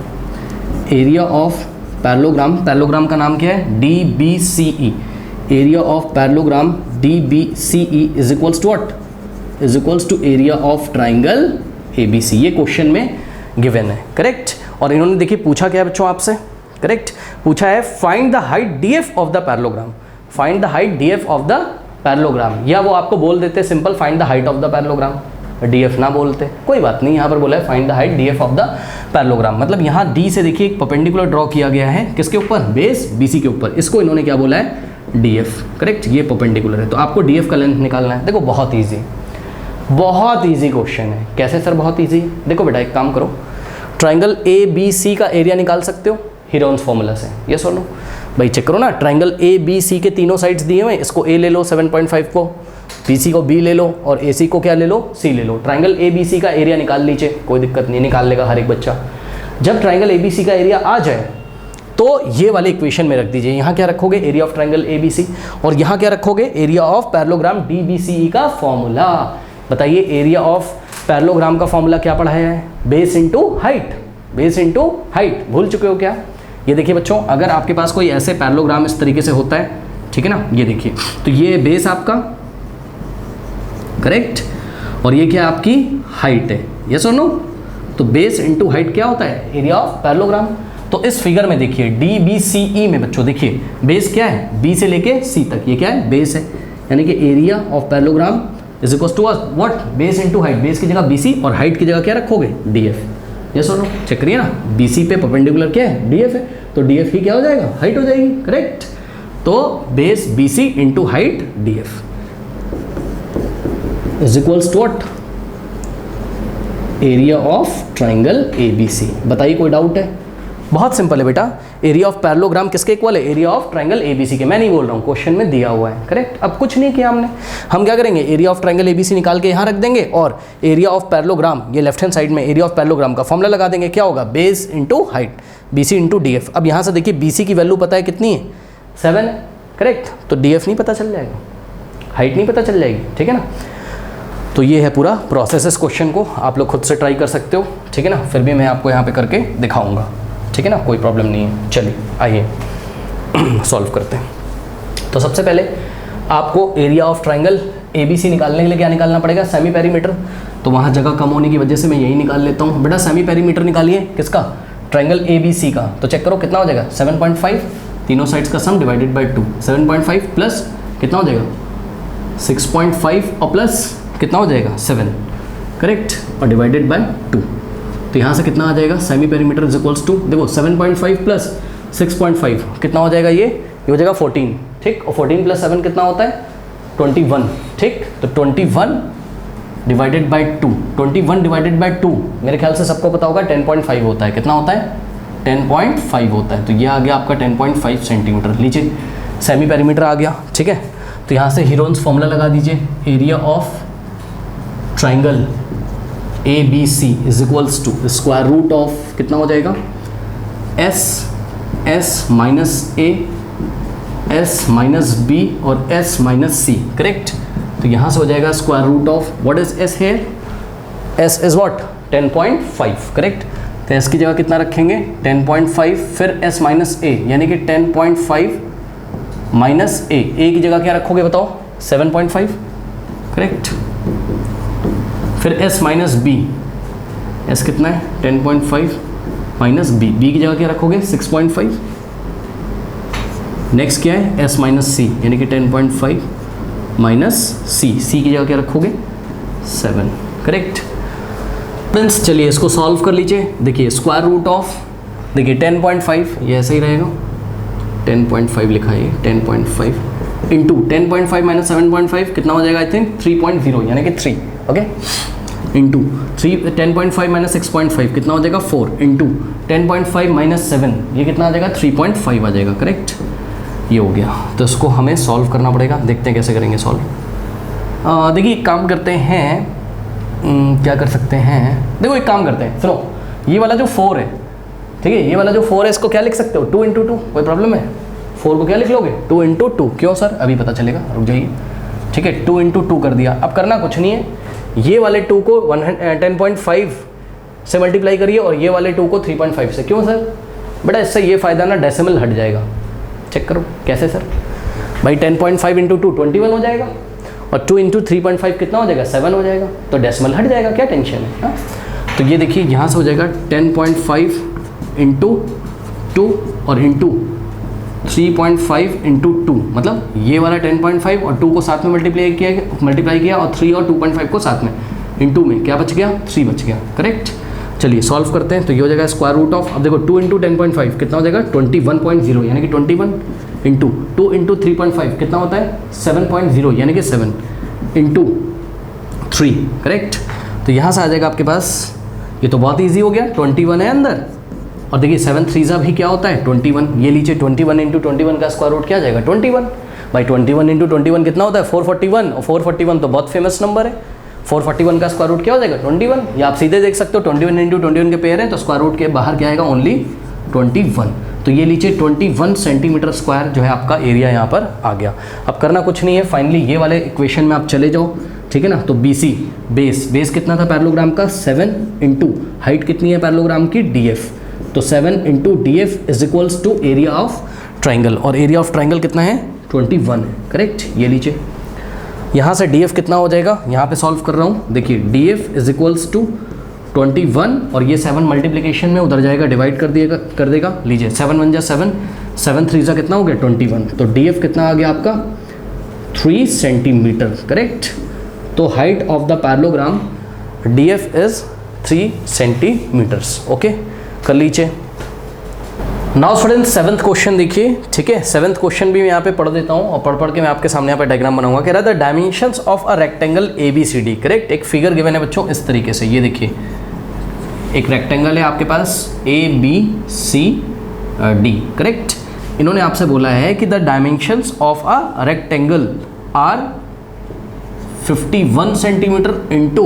एरिया ऑफ पैरेललोग्राम, पैरेललोग्राम का नाम क्या है, DBCE, area of parallelogram DBCE is equals to what, is equals to area of triangle ABC। ये क्वेश्चन में गिवन है, करेक्ट। और इन्होंने देखिए पूछा क्या बच्चों आपसे, करेक्ट, पूछा है find the height DF of the parallelogram, find the height DF of the parallelogram, या वो आपको बोल देते simple find the height of the parallelogram, DF ना बोलते कोई बात नहीं, यहाँ पर बोला है find the height DF of the parallelogram. मतलब यहाँ D से देखिए एक परपेंडिकुलर ड्रॉ किया गया है, किसके ऊपर, बेस BC के ऊपर, इसको इन्होंने क्या बोला है, DF, करेक्ट। ये परपेंडिकुलर है, तो आपको DF का लेंथ निकालना है। देखो बहुत ईजी, बहुत ईजी क्वेश्चन है। कैसे सर बहुत ईजी, देखो बेटा एक काम करो, ट्राइंगल ABC का एरिया निकाल सकते हो हीरोन्स फॉर्मूला से, यस और नो भाई, चेक करो ना, ट्राइंगल ABC के तीनों साइड्स दिए हुए हैं, इसको A ले लो 7.5 को, BC को B ले लो और AC को क्या ले लो, C ले लो। ट्राइंगल ABC का एरिया निकाल लीजिए, कोई दिक्कत नहीं, निकाल लेगा हर एक बच्चा। जब ट्राइंगल ABC का एरिया आ जाए तो ये वाले इक्वेशन में रख दीजिए, यहाँ क्या रखोगे, एरिया ऑफ ट्राइंगल ABC, और यहाँ क्या रखोगे, एरिया ऑफ पैरेललोग्राम DBCE का फॉर्मूला। बताइए एरिया ऑफ पैरेललोग्राम का फॉर्मूला क्या पढ़ाया है, base into height, base into height, भूल चुके हो क्या। ये देखिए बच्चों, अगर आपके पास कोई ऐसे पैरेललोग्राम इस तरीके से होता है, ठीक है ना, ये देखिए, तो ये बेस आपका, करेक्ट, और ये क्या आपकी हाइट है, यस और नो। तो बेस इंटू हाइट क्या होता है, एरिया ऑफ पैरेललोग्राम। तो इस फिगर में देखिए DBCE में बच्चों देखिए बेस क्या है, B से लेके C तक, ये क्या है, बेस है, यानी कि area of parallelogram is equal to what, base into height, base की जगह BC और हाइट की जगह क्या रखोगे, DF, यस और नो। चेक करिए ना, BC पे परपेंडिकुलर क्या है, DF है, तो DF ही क्या हो जाएगा, हाइट हो जाएगी, करेक्ट। तो base BC into height DF is equals to what, area of triangle ABC। बताइए कोई डाउट है, बहुत सिंपल है बेटा, एरिया ऑफ पैरेललोग्राम किसके इक्वल है, एरिया ऑफ ट्राइंगल ABC के। मैं नहीं बोल रहा हूँ, क्वेश्चन में दिया हुआ है, करेक्ट। अब कुछ नहीं किया हमने, हम क्या करेंगे, एरिया ऑफ ट्राइंगल ABC निकाल के यहाँ रख देंगे और एरिया ऑफ पैरेललोग्राम, ये लेफ्ट हैंड साइड में एरिया ऑफ पैरेललोग्राम का फॉर्मूला लगा देंगे, क्या होगा, base into height, BC into DF। अब यहाँ से देखिए BC की वैल्यू पता है कितनी है, 7, करेक्ट, तो DF नहीं पता चल जाएगा, हाइट नहीं पता चल जाएगी, ठीक है ना। तो ये है पूरा प्रोसेस, इस क्वेश्चन को आप लोग खुद से ट्राई कर सकते हो, ठीक है ना, फिर भी मैं आपको यहाँ पे करके दिखाऊंगा, ठीक है ना, कोई प्रॉब्लम नहीं है। चलिए आइए सॉल्व करते हैं। तो सबसे पहले आपको एरिया ऑफ ट्राइंगल ABC निकालने के लिए क्या निकालना पड़ेगा, सेमी पेरीमीटर। तो वहाँ जगह कम होने की वजह से मैं यही निकाल लेता हूँ। बेटा सेमी पेरीमीटर निकालिए, किसका, ट्राइंगल ABC का। तो चेक करो कितना हो जाएगा, 7.5, तीनों साइड्स का सम डिवाइडेड बाई 2, 7.5 प्लस कितना हो जाएगा, 6.5 और प्लस कितना हो जाएगा, 7, करेक्ट, और डिवाइडेड बाय 2। तो यहाँ से कितना आ जाएगा, semi perimeter is equals to, देखो 7.5 प्लस 6.5 कितना हो जाएगा, ये हो जाएगा 14, ठीक, और 14 प्लस 7 कितना होता है, 21, ठीक। तो 21 डिवाइडेड बाई 2, 21 डिवाइडेड बाई 2 मेरे ख्याल से सबको पता होगा 10.5 होता है, कितना होता है, 10.5 होता है। तो ये आ गया आपका 10.5 सेंटीमीटर। लीजिए सेमी पेरीमीटर आ गया, ठीक है। तो यहाँ से हीरोन्स फॉर्मूला लगा दीजिए, area of triangle ABC is equals to square root of कितना हो जाएगा, S minus A, S minus B और S माइनस C, करेक्ट। तो यहाँ से हो जाएगा square root of what is S है, S इज व्हाट, 10.5, करेक्ट। तो S की जगह कितना रखेंगे, 10.5, फिर S माइनस A यानी कि 10.5 माइनस A की जगह क्या रखोगे बताओ, 7.5, करेक्ट। फिर S माइनस B, S कितना है, 10.5 माइनस B की जगह क्या रखोगे, 6.5, नेक्स्ट क्या है s माइनस सी, यानी कि 10.5 माइनस सी की जगह क्या रखोगे 7, करेक्ट। फ्रेंड्स चलिए इसको सॉल्व कर लीजिए। देखिए स्क्वायर रूट ऑफ, देखिए 10.5 ये ऐसे ही रहेगा, 10.5 लिखा है, 10.5 इंटू 10.5 माइनस 7.5 कितना हो जाएगा, आई थिंक 3.0 यानी कि 3, ओके, इंटू 10.5 माइनस 6.5 कितना हो जाएगा 4, इंटू 10.5 माइनस 7 ये कितना आ जाएगा 3.5 आ जाएगा, करेक्ट। ये हो गया, तो इसको हमें सॉल्व करना पड़ेगा, देखते हैं कैसे करेंगे सॉल्व। देखिए एक काम करते हैं, क्या कर सकते हैं, देखो एक काम करते हैं, सुनो, ये वाला जो 4 है, ठीक है, ये वाला जो 4 है इसको क्या लिख सकते हो 2 इंटू 2, कोई प्रॉब्लम है, 4 को क्या लिख लोगे 2 इंटू 2, क्यों सर अभी पता चलेगा, रुक जाइए, ठीक है 2 इंटू 2 कर दिया। अब करना कुछ नहीं है, ये वाले 2 को 10.5 से मल्टीप्लाई करिए और ये वाले 2 को 3.5 से, क्यों सर बेटा इससे ये फ़ायदा ना डेसिमल हट जाएगा, चेक करो कैसे सर भाई, 10.5 इंटू 2 21 हो जाएगा और 2 इंटू 3.5 कितना हो जाएगा 7 हो जाएगा, तो डेसिमल हट जाएगा, क्या टेंशन है हा? तो ये देखिए यहाँ से हो जाएगा 10.5 इंटू 2 और इंटू 3.5 इंटू 2, मतलब ये वाला 10.5 और 2 को साथ में मल्टीप्लाई किया और 3 और 2.5 को साथ में इंटू में क्या बच गया 3 बच गया, करेक्ट। चलिए सॉल्व करते हैं, तो ये हो जाएगा स्क्वायर रूट ऑफ, अब देखो 2 इंटू 10.5 कितना हो जाएगा 21.0 यानी कि 21 इंटू 2 इंटू 3.5 कितना होता है 7.0 यानी कि 7 इंटू 3, करेक्ट। तो यहाँ से आ जाएगा आपके पास, ये तो बहुत ईजी हो गया, 21 है अंदर और देखिए 7 3 भी क्या होता है 21, ये लीजिए 21 इंटू 21 का स्क्वायर रूट क्या आ जाएगा 21, भाई 21 इंटू 21 कितना होता है 441, और 441 तो बहुत फेमस नंबर है, 441 का स्क्वायर रूट क्या हो जाएगा 21, ये आप सीधे देख सकते हो 21 इंटू 21 के पेयर है तो स्क्वायर रूट के बाहर क्या आएगा ओनली 21, तो ये लीजिए 21 सेंटीमीटर स्क्वायर जो है आपका एरिया यहाँ पर आ गया। अब करना कुछ नहीं है, फाइनली ये वाले इक्वेशन में आप चले जाओ, ठीक है ना, तो BC बेस कितना था पैरेललोग्राम का 7 इंटू हाइट कितनी है पैरेललोग्राम की DF, तो 7 into DF is equals to area of triangle, और एरिया ऑफ ट्राइंगल कितना है 21 है, करेक्ट। ये लीजिए यहाँ से DF कितना हो जाएगा, यहाँ पे सॉल्व कर रहा हूँ, देखिए DF इज इक्वल्स टू 21 और ये 7 मल्टीप्लिकेशन में उधर जाएगा डिवाइड कर देगा, लीजिए 7 1 जा 7, 7 3 जा कितना हो गया 21, तो DF कितना आ गया आपका 3 सेंटीमीटर, करेक्ट। तो height of the parallelogram DF is 3 centimetres, okay, कर लीजिए। नाउ स्टूडेंट्स 7th क्वेश्चन देखिए, ठीक है, 7th क्वेश्चन भी मैं यहाँ पे पढ़ देता हूँ और पढ़ के मैं आपके सामने यहाँ पे डायग्राम बनाऊंगा। कह रहा था dimensions of a rectangle ABCD, correct. एक फिगर गिवन है बच्चों इस तरीके से, ये देखिए एक रेक्टेंगल है आपके पास ABCD, करेक्ट। इन्होंने आपसे बोला है कि the dimensions of a rectangle are 51 centimetre into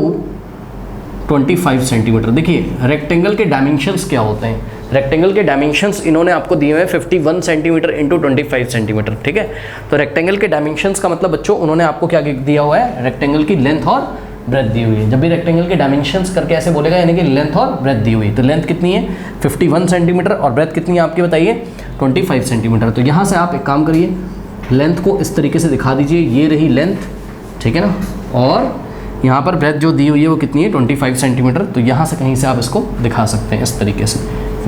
25 centimetre. देखिए रेक्टेंगल के डायमेंशंस क्या होते हैं, रेक्टेंगल के डायमेंशंस इन्होंने आपको दिए हुए हैं 51 सेंटीमीटर इंटू 25 सेंटीमीटर, ठीक है। तो रेक्टेंगल के डायमेंशंस का मतलब बच्चों उन्होंने आपको क्या दिया हुआ है, रेक्टेंगल की लेंथ और ब्रेथ दी हुई है। जब भी रेक्टेंगल के डायमेंशंस करके ऐसे बोलेगा यानी कि लेंथ और ब्रेथ दी हुई है, तो लेंथ कितनी है 51 सेंटीमीटर और ब्रेथ कितनी है आपकी बताइए 25 सेंटीमीटर। तो यहाँ से आप एक काम करिए, लेंथ को इस तरीके से दिखा दीजिए, ये रही लेंथ, ठीक है ना, और यहाँ पर ब्रेथ जो दी हुई है वो कितनी है 25 सेंटीमीटर। तो यहाँ से कहीं से आप इसको दिखा सकते हैं इस तरीके से,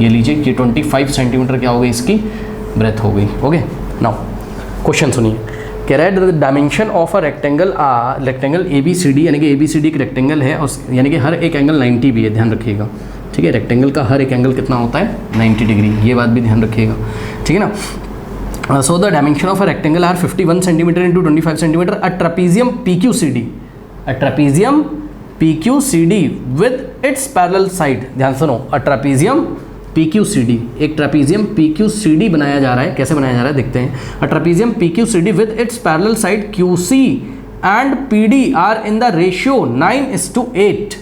ये लीजिए ये 25 सेंटीमीटर क्या हो गई इसकी ब्रेथ हो गई, ओके। नाउ क्वेश्चन सुनिए, कह रहा है the dimension of a rectangle ABCD, यानी कि ABCD एक रेक्टेंगल है और यानी कि हर एक एंगल 90 भी है, ध्यान रखिएगा, ठीक है। रेक्टेंगल का हर एक एंगल कितना होता है 90 डिग्री, ये बात भी ध्यान रखिएगा, ठीक है ना। So the dimension of a rectangle are 51 centimetre into 25 centimetre. A trapezium PQCD with its parallel side, ध्यान सुनो, अ ट्रेपीजियम PQCD, एक ट्रेपीजियम PQCD बनाया जा रहा है, कैसे बनाया जा रहा है देखते हैं। A trapezium PQCD with its parallel side QC and PD are in the ratio 9:8।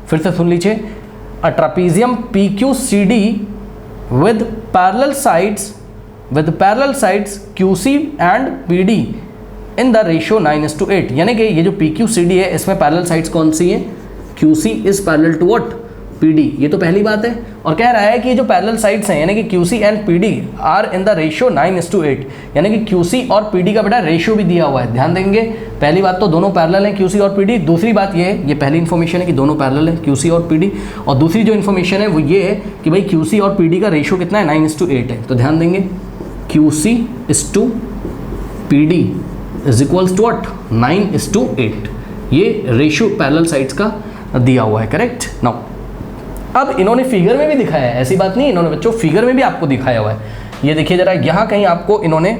फिर से सुन लीजिए, a trapezium PQCD with parallel sides QC and PD in the ratio 9:8, यानी कि ये जो PQCD है इसमें पैरेलल साइड्स कौन सी हैं, QC is parallel to what PD, ये तो पहली बात है। और कह रहा है कि ये जो पैरेलल साइड्स हैं यानी कि QC and PD are in the ratio 9:8, यानी कि QC और PD का बेटा रेशियो भी दिया हुआ है, ध्यान देंगे। पहली बात तो दोनों पैरेलल हैं QC और PD, दूसरी बात ये है, ये पहली इन्फॉर्मेशन है कि दोनों पैरेलल हैं QC और PD, और दूसरी जो इन्फॉर्मेशन है वो ये है कि भाई QC और PD का रेशियो कितना है 9:8 है, तो ध्यान देंगे QC is to PD is equals to what 9:8। ये रेशियो पैरेलल साइड्स का दिया हुआ है, करेक्ट। नाउ अब इन्होंने फिगर में भी दिखाया है, ऐसी बात नहीं, इन्होंने बच्चों फिगर में भी आपको दिखाया हुआ है। ये देखिए जरा, यहाँ कहीं आपको इन्होंने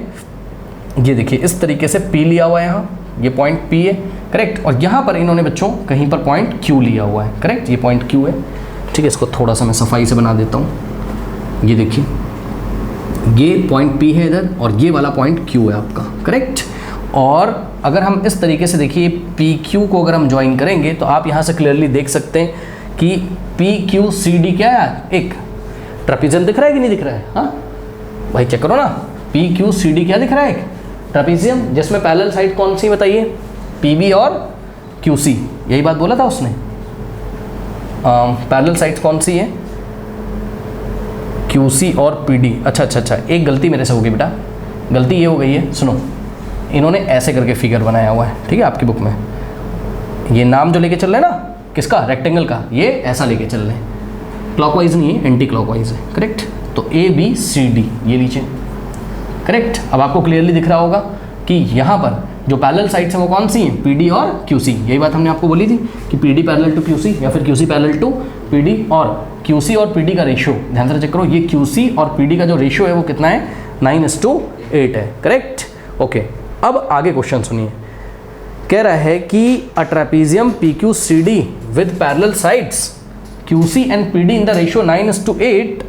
ये देखिए इस तरीके से P लिया हुआ है, यहाँ ये पॉइंट P है, करेक्ट। और यहाँ पर इन्होंने बच्चों कहीं पर पॉइंट Q लिया हुआ है, करेक्ट। ये पॉइंट Q है, ठीक है। इसको थोड़ा सा मैं सफाई से बना देता हूँ। ये देखिए ये पॉइंट P है इधर और ये वाला पॉइंट Q है आपका, करेक्ट। और अगर हम इस तरीके से देखिए PQ को अगर हम ज्वाइन करेंगे तो आप यहाँ से क्लियरली देख सकते हैं कि PQCD क्या है, एक ट्रेपेजियम दिख रहा है कि नहीं दिख रहा है? हाँ भाई चेक करो ना, PQCD क्या दिख रहा है, एक ट्रेपेजियम, जिसमें पैरेलल साइड कौन सी बताइए, PB और QC। यही बात बोला था उसने, पैरेलल साइड कौन सी है, QC और PD। अच्छा, एक गलती मेरे से हो गई बेटा, गलती ये हो गई है, सुनो, इन्होंने ऐसे करके फिगर बनाया हुआ है, ठीक है, आपकी बुक में। ये नाम जो लेके चल रहे हैं ना, किसका, रेक्टेंगल का, ये ऐसा लेके चल रहे हैं, क्लॉकवाइज नहीं है, एंटी क्लॉकवाइज है, करेक्ट। तो ABCD ये लीजिए, करेक्ट। अब आपको क्लियरली दिख रहा होगा कि यहाँ पर जो पैरेलल साइड्स हैं वो कौन सी हैं, PD और QC। यही बात हमने आपको बोली थी कि PD पैरेलल टू QC या फिर QC पैरेलल टू PD, और QC और PD का रेशियो ध्यान से चेक करो, ये QC और PD का जो रेशियो है वो कितना है, 9:8 है, करेक्ट। ओके, अब आगे क्वेश्चन सुनिए, कह रहा है कि a trapezium PQCD with parallel sides QC and PD in the ratio 9:8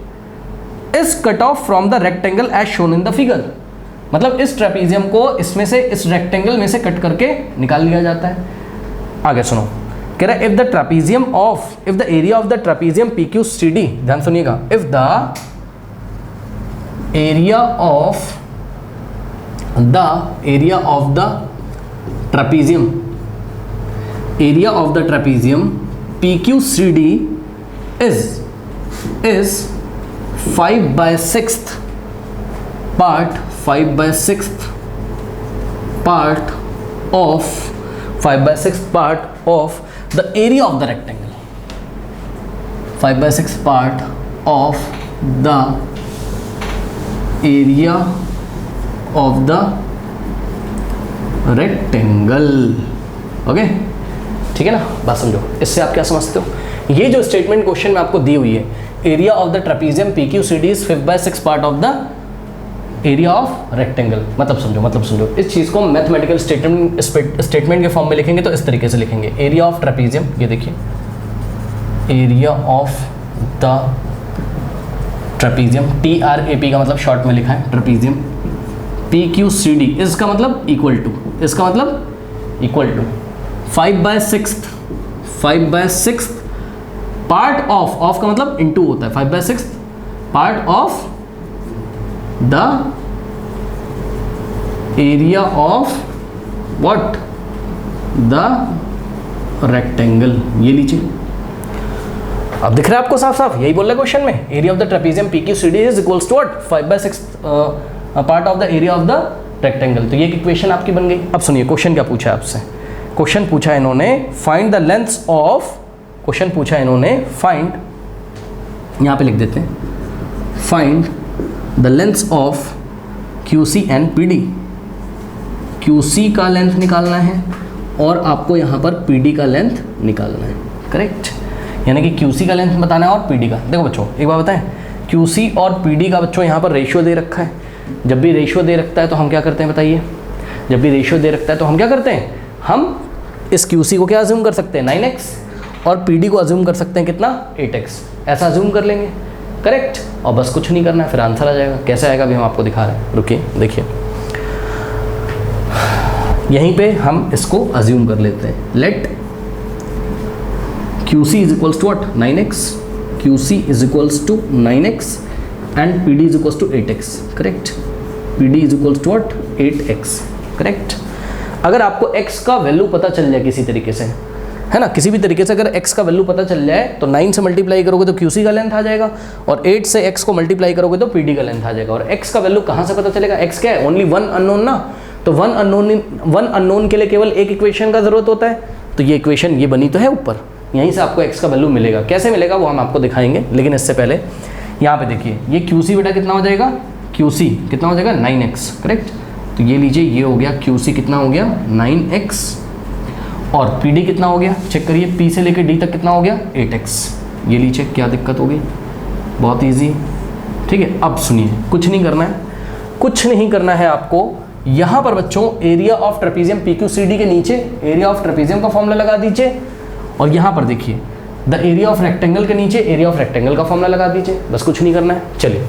is cut off from the rectangle as shown in the figure. मतलब इस ट्रेपेजियम को इसमें से, इस रेक्टेंगल में से कट करके निकाल लिया जाता है। आगे सुनो, कह रहा है if the area of the trapezium PQCD, ध्यान सुनिएगा, if the area of the trapezium PQCD is 5/6 part of the area of the rectangle, 5/6 part of the area of the rectangle। Okay, ठीक है ना, बात समझो। इससे आप क्या समझते हो, ये जो स्टेटमेंट क्वेश्चन में आपको दी हुई है, area of the trapezium PQCD is 5/6 part of the area of rectangle. मतलब समझो, इस चीज़ को मैथमेटिकल स्टेटमेंट के फॉर्म में लिखेंगे तो इस तरीके से लिखेंगे, एरिया ऑफ ट्रेपेजियम, ये देखिए area of the trapezium, TRAP का मतलब शॉर्ट में लिखा है, ट्रेपेजियम PQCD इसका मतलब इक्वल टू, 5/6 पार्ट ऑफ का मतलब इनटू होता है, 5/6 part of the area of what, the rectangle. ये लीजिए, अब दिख रहा है आपको साफ, यही बोल रहा है क्वेश्चन में, area of the trapezium PQCD is equals to what, 5/6 part of the area of the rectangle. तो ये इक्वेशन आपकी बन गई। अब सुनिए क्वेश्चन क्या पूछा है आपसे, क्वेश्चन पूछा इन्होंने find the lengths of, question पूछा इन्होंने फाइंड, यहाँ पे लिख देते हैं, find the lengths of QC and PD। QC का लेंथ निकालना है और आपको यहाँ पर PD का लेंथ निकालना है, करेक्ट। यानी कि QC का लेंथ बताना है और PD का। देखो बच्चों एक बात बताएं, QC और PD का बच्चों यहाँ पर रेशियो दे रखा है। जब भी रेशियो दे रखता है तो हम क्या करते हैं बताइए, जब भी रेशियो दे रखता है तो हम क्या करते हैं, हम इस QC को क्या अज्यूम कर सकते हैं 9x और PD को अज्यूम कर सकते हैं कितना 8x, ऐसा अज्यूम कर लेंगे, करेक्ट। और बस कुछ नहीं करना है, फिर आंसर आ जाएगा। कैसे आएगा अभी हम आपको दिखा रहे हैं, रुकिए देखिए, यहीं पे हम इसको अज्यूम कर लेते हैं, let QC is equals to what 9x, QC is equals to 9x and PD is equals to 8x, correct. PD is equals to what 8x, correct. अगर आपको x का वैल्यू पता चल जाए किसी तरीके से, है ना, किसी भी तरीके से अगर x का वैल्यू पता चल जाए तो 9 से मल्टीप्लाई करोगे तो QC का लेंथ आ जाएगा और 8 से x को मल्टीप्लाई करोगे तो PD का लेंथ आ जाएगा। और x का वैल्यू कहाँ से पता चलेगा, x क्या है, ओनली वन अननोन ना, तो वन अननोन के लिए केवल एक इक्वेशन का जरूरत होता है। तो ये इक्वेशन ये बनी तो है ऊपर, यहीं से आपको x का वैल्यू मिलेगा। कैसे मिलेगा वो हम आपको दिखाएंगे, लेकिन इससे पहले यहाँ पे देखिए, ये QC बेटा कितना हो जाएगा, QC कितना हो जाएगा 9x, करेक्ट। तो ये लीजिए, ये हो गया QC कितना हो गया 9x, और PD कितना हो गया चेक करिए, P से लेकर D तक कितना हो गया 8x। ये लीजिए, क्या दिक्कत हो गई, बहुत ईजी, ठीक है। अब सुनिए, कुछ नहीं करना है, कुछ नहीं करना है आपको। यहाँ पर बच्चों एरिया ऑफ ट्रेपीजियम PQCD के नीचे एरिया ऑफ ट्रेपीजियम का फॉर्मूला लगा दीजिए, और यहाँ पर देखिए द एरिया ऑफ रेक्टेंगल के नीचे एरिया ऑफ रेक्टेंगल का फॉर्मूला लगा दीजिए, बस कुछ नहीं करना है। चलिए,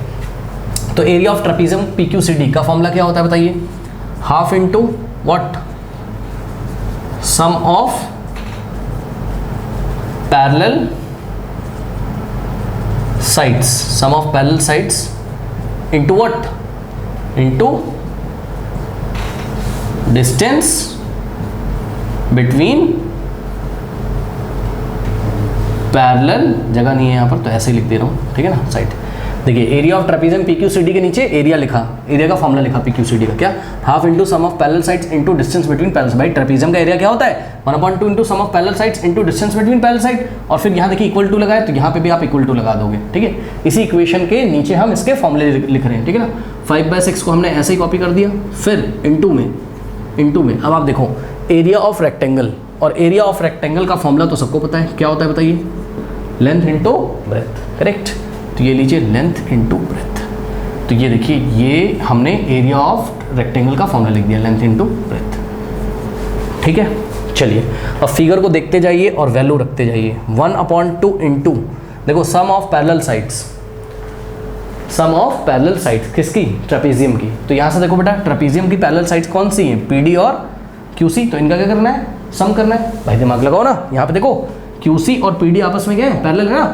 तो एरिया ऑफ ट्रेपीजियम PQCD का फॉर्मूला क्या होता है बताइए, half into what, sum of parallel sides, sum of parallel sides into what, into distance between parallel, जगह नहीं है यहाँ पर तो ऐसे ही लिख दे रहा हूँ, ठीक है ना, साइड। देखिए एरिया ऑफ ट्रेपीजियम PQCD के नीचे एरिया लिखा, एरिया का फॉर्मूला लिखा PQCD का, क्या, half into sum of parallel sides into distance between parallel. भाई ट्रेपीजियम का एरिया क्या होता है 1/2 into sum of parallel sides into distance between parallel side, और फिर यहाँ देखिए इक्वल टू लगाए तो यहाँ पे भी आप इक्वल टू लगा दोगे, ठीक है। इसी इक्वेशन के नीचे हम इसके फॉर्मूले लिख रहे हैं, ठीक है ना। 5/6 को हमने ऐसे ही कॉपी कर दिया, फिर इंटू में अब आप देखो एरिया ऑफ रेक्टेंगल, और एरिया ऑफ रेक्टेंगल का फॉर्मूला तो सबको पता है, क्या होता है बताइए, लेंथ इंटू ब्रेथ, करेक्ट। तो ये लीजिए लेंथ इंटू ब्रेथ, तो ये देखिए ये हमने एरिया ऑफ रेक्टेंगल का फॉर्मूला लिख दिया, लेंथ इंटू ब्रेथ, ठीक है। चलिए अब फिगर को देखते जाइए और वैल्यू रखते जाइए। 1/2 इंटू, देखो sum of parallel sides, sum of parallel sides किसकी, ट्रेपीजियम की। तो यहाँ से देखो बेटा ट्रेपीजियम की पैरेलल साइड्स कौन सी हैं, PD और QC, तो इनका क्या करना है, सम करना है। भाई दिमाग लगाओ ना, यहाँ पे देखो QC और PD आपस में क्या है, पैरेलल है ना,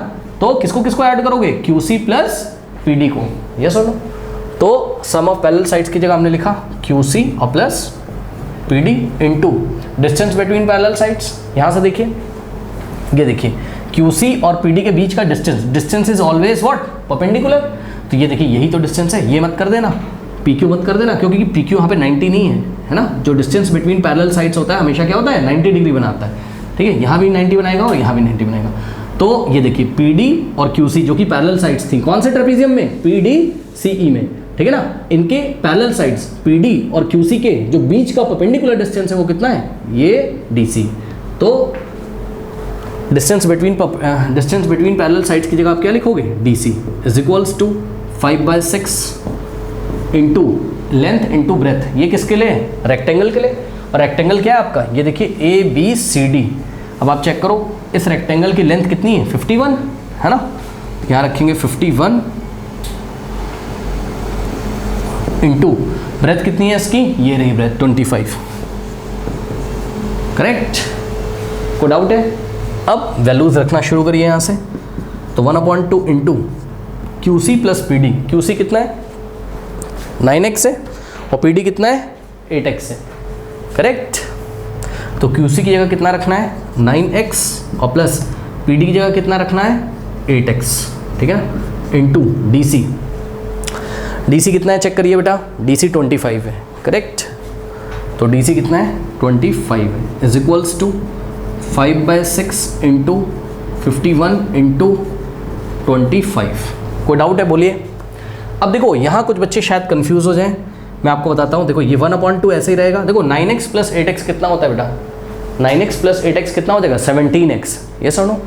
तो किसको किसको ऐड करोगे, QC प्लस PD को, यस और नो। तो सम ऑफ पैरेलल साइड्स की जगह हमने लिखा QC और plus PD into distance between parallel sides. यहाँ से देखिए, ये देखिए QC और PD के बीच का distance is always what, perpendicular. तो ये देखिए यही तो डिस्टेंस है, ये मत कर देना, PQ मत कर देना, क्योंकि PQ यहाँ पे 90 नहीं है ना। जो डिस्टेंस बिटवीन पैरेलल साइड्स होता है हमेशा क्या होता है 90 डिग्री बनाता है, ठीक है। यहाँ भी 90 बनाएगा और यहाँ भी 90 बनाएगा। तो ये देखिए PD और QC जो कि पैरेलल साइड्स थी, कौन से ट्रेपीजियम में, PDCE में, ठीक है ना। इनके पैरेलल साइड्स PD और QC के जो बीच का परपेंडिकुलर डिस्टेंस है वो कितना है, ये DC। तो डिस्टेंस बिटवीन पैरेलल साइड्स की जगह आप क्या लिखोगे, DC is equals to 5/6 into length into breadth. ये किसके लिए है, रेक्टेंगल के लिए। और रेक्टेंगल क्या है आपका, ये देखिए ABCD। अब आप चेक करो इस रेक्टेंगल की लेंथ कितनी है, 51 है ना। यहाँ रखेंगे 51 इंटू ब्रेथ कितनी है इसकी, ये रही ब्रेथ 25, करेक्ट। कोई डाउट है। अब वैल्यूज रखना शुरू करिए यहाँ से। तो 1/2 into QC plus PD, QC कितना है 9x है और PD कितना है 8x है, करेक्ट। तो QC की जगह कितना रखना है 9x और प्लस PD की जगह कितना रखना है 8x, ठीक है ना, इंटू DC कितना है चेक करिए बेटा, DC 25 है, करेक्ट। तो DC कितना है 25 है, is equals to 5/6 into 51 into 25। कोई डाउट है बोलिए। अब देखो यहाँ कुछ बच्चे शायद कंफ्यूज हो जाएं, मैं आपको बताता हूँ। देखो ये 1/2 ऐसे ही रहेगा। देखो 9x प्लस 8x कितना होता है बेटा, 9x प्लस 8x कितना हो जाएगा 17x, ये सुनो।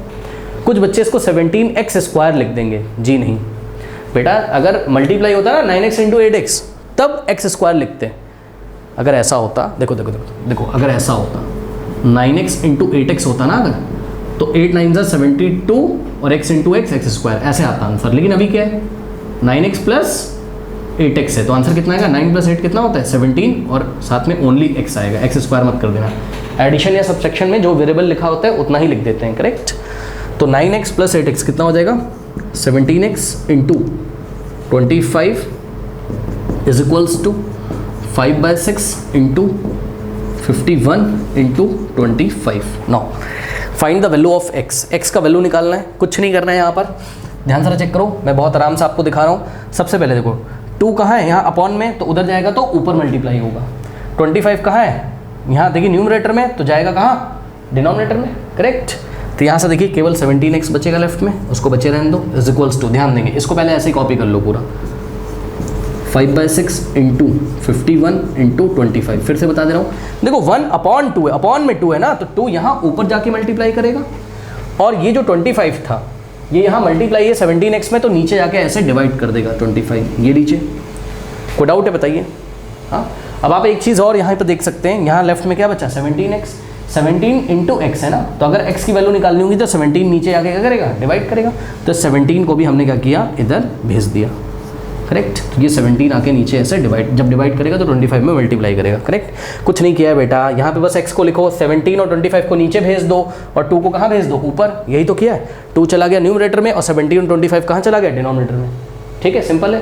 कुछ बच्चे इसको 17x स्क्वायर लिख देंगे, जी नहीं बेटा, अगर मल्टीप्लाई होता ना 9x इंटू 8x तब x स्क्वायर लिखते हैं। अगर ऐसा होता, देखो देखो देखो देखो, अगर ऐसा होता 9x इंटू 8x होता ना अगर, तो 8 9 72 और x इंटू x स्क्वायर, ऐसे आता आंसर। लेकिन अभी क्या है 9x प्लस 8x है, तो आंसर कितना आएगा 9 प्लस 8 कितना होता है 17, और साथ में ओनली x आएगा, x स्क्वायर मत कर देना। एडिशन या सब्सट्रैक्शन में जो वेरिएबल लिखा होता है उतना ही लिख देते हैं, करेक्ट। तो 9x प्लस 8x कितना हो जाएगा 17x into 25 is equals to 5/6 into 51 into 25। Now find the value of x का वैल्यू निकालना है, कुछ नहीं करना है यहाँ पर। ध्यान से चेक करो, मैं बहुत आराम से आपको दिखा रहा हूँ। सबसे पहले देखो 2 कहाँ है, यहाँ अपॉन में, तो उधर जाएगा तो ऊपर मल्टीप्लाई होगा। 25 कहाँ है, यहाँ देखिए न्यूमरेटर में, तो जाएगा कहाँ डिनोमिनेटर में, करेक्ट। तो यहाँ से देखिए केवल 17x बचेगा लेफ्ट में, उसको बचे रहने दो, इज इक्वल्स टू, ध्यान देंगे इसको पहले ऐसे ही कॉपी कर लो पूरा, 5/6 इंटू 51 इंटू 25। फिर से बता दे रहा हूँ, देखो 1/2 है, अपॉन में 2 है ना, तो 2 यहाँ ऊपर जाके मल्टीप्लाई करेगा, और ये जो 25 था ये यहाँ मल्टीप्लाई है 17x में, तो नीचे जाके ऐसे डिवाइड कर देगा 25। ये लीजिए, कोई डाउट है बताइए? हाँ, अब आप एक चीज़ और यहाँ पे देख सकते हैं, यहाँ लेफ्ट में क्या बचा 17x, 17 इंटू एक्स है ना, तो अगर x की वैल्यू निकालनी होगी तो 17 नीचे आके क्या करेगा, डिवाइड करेगा, तो 17 को भी हमने क्या किया, इधर भेज दिया। करेक्ट, तो ये 17 आके नीचे ऐसे डिवाइड, जब डिवाइड करेगा तो 25 में मल्टीप्लाई करेगा। करेक्ट, कुछ नहीं किया है बेटा, यहाँ पे बस x को लिखो, 17 और 25 को नीचे भेज दो, और 2 को कहाँ भेज दो, ऊपर, यही तो किया है। 2 चला गया न्यूमरेटर में और 17 और 25 कहाँ चला गया, डिनोमिनेटर में। ठीक है, सिंपल है।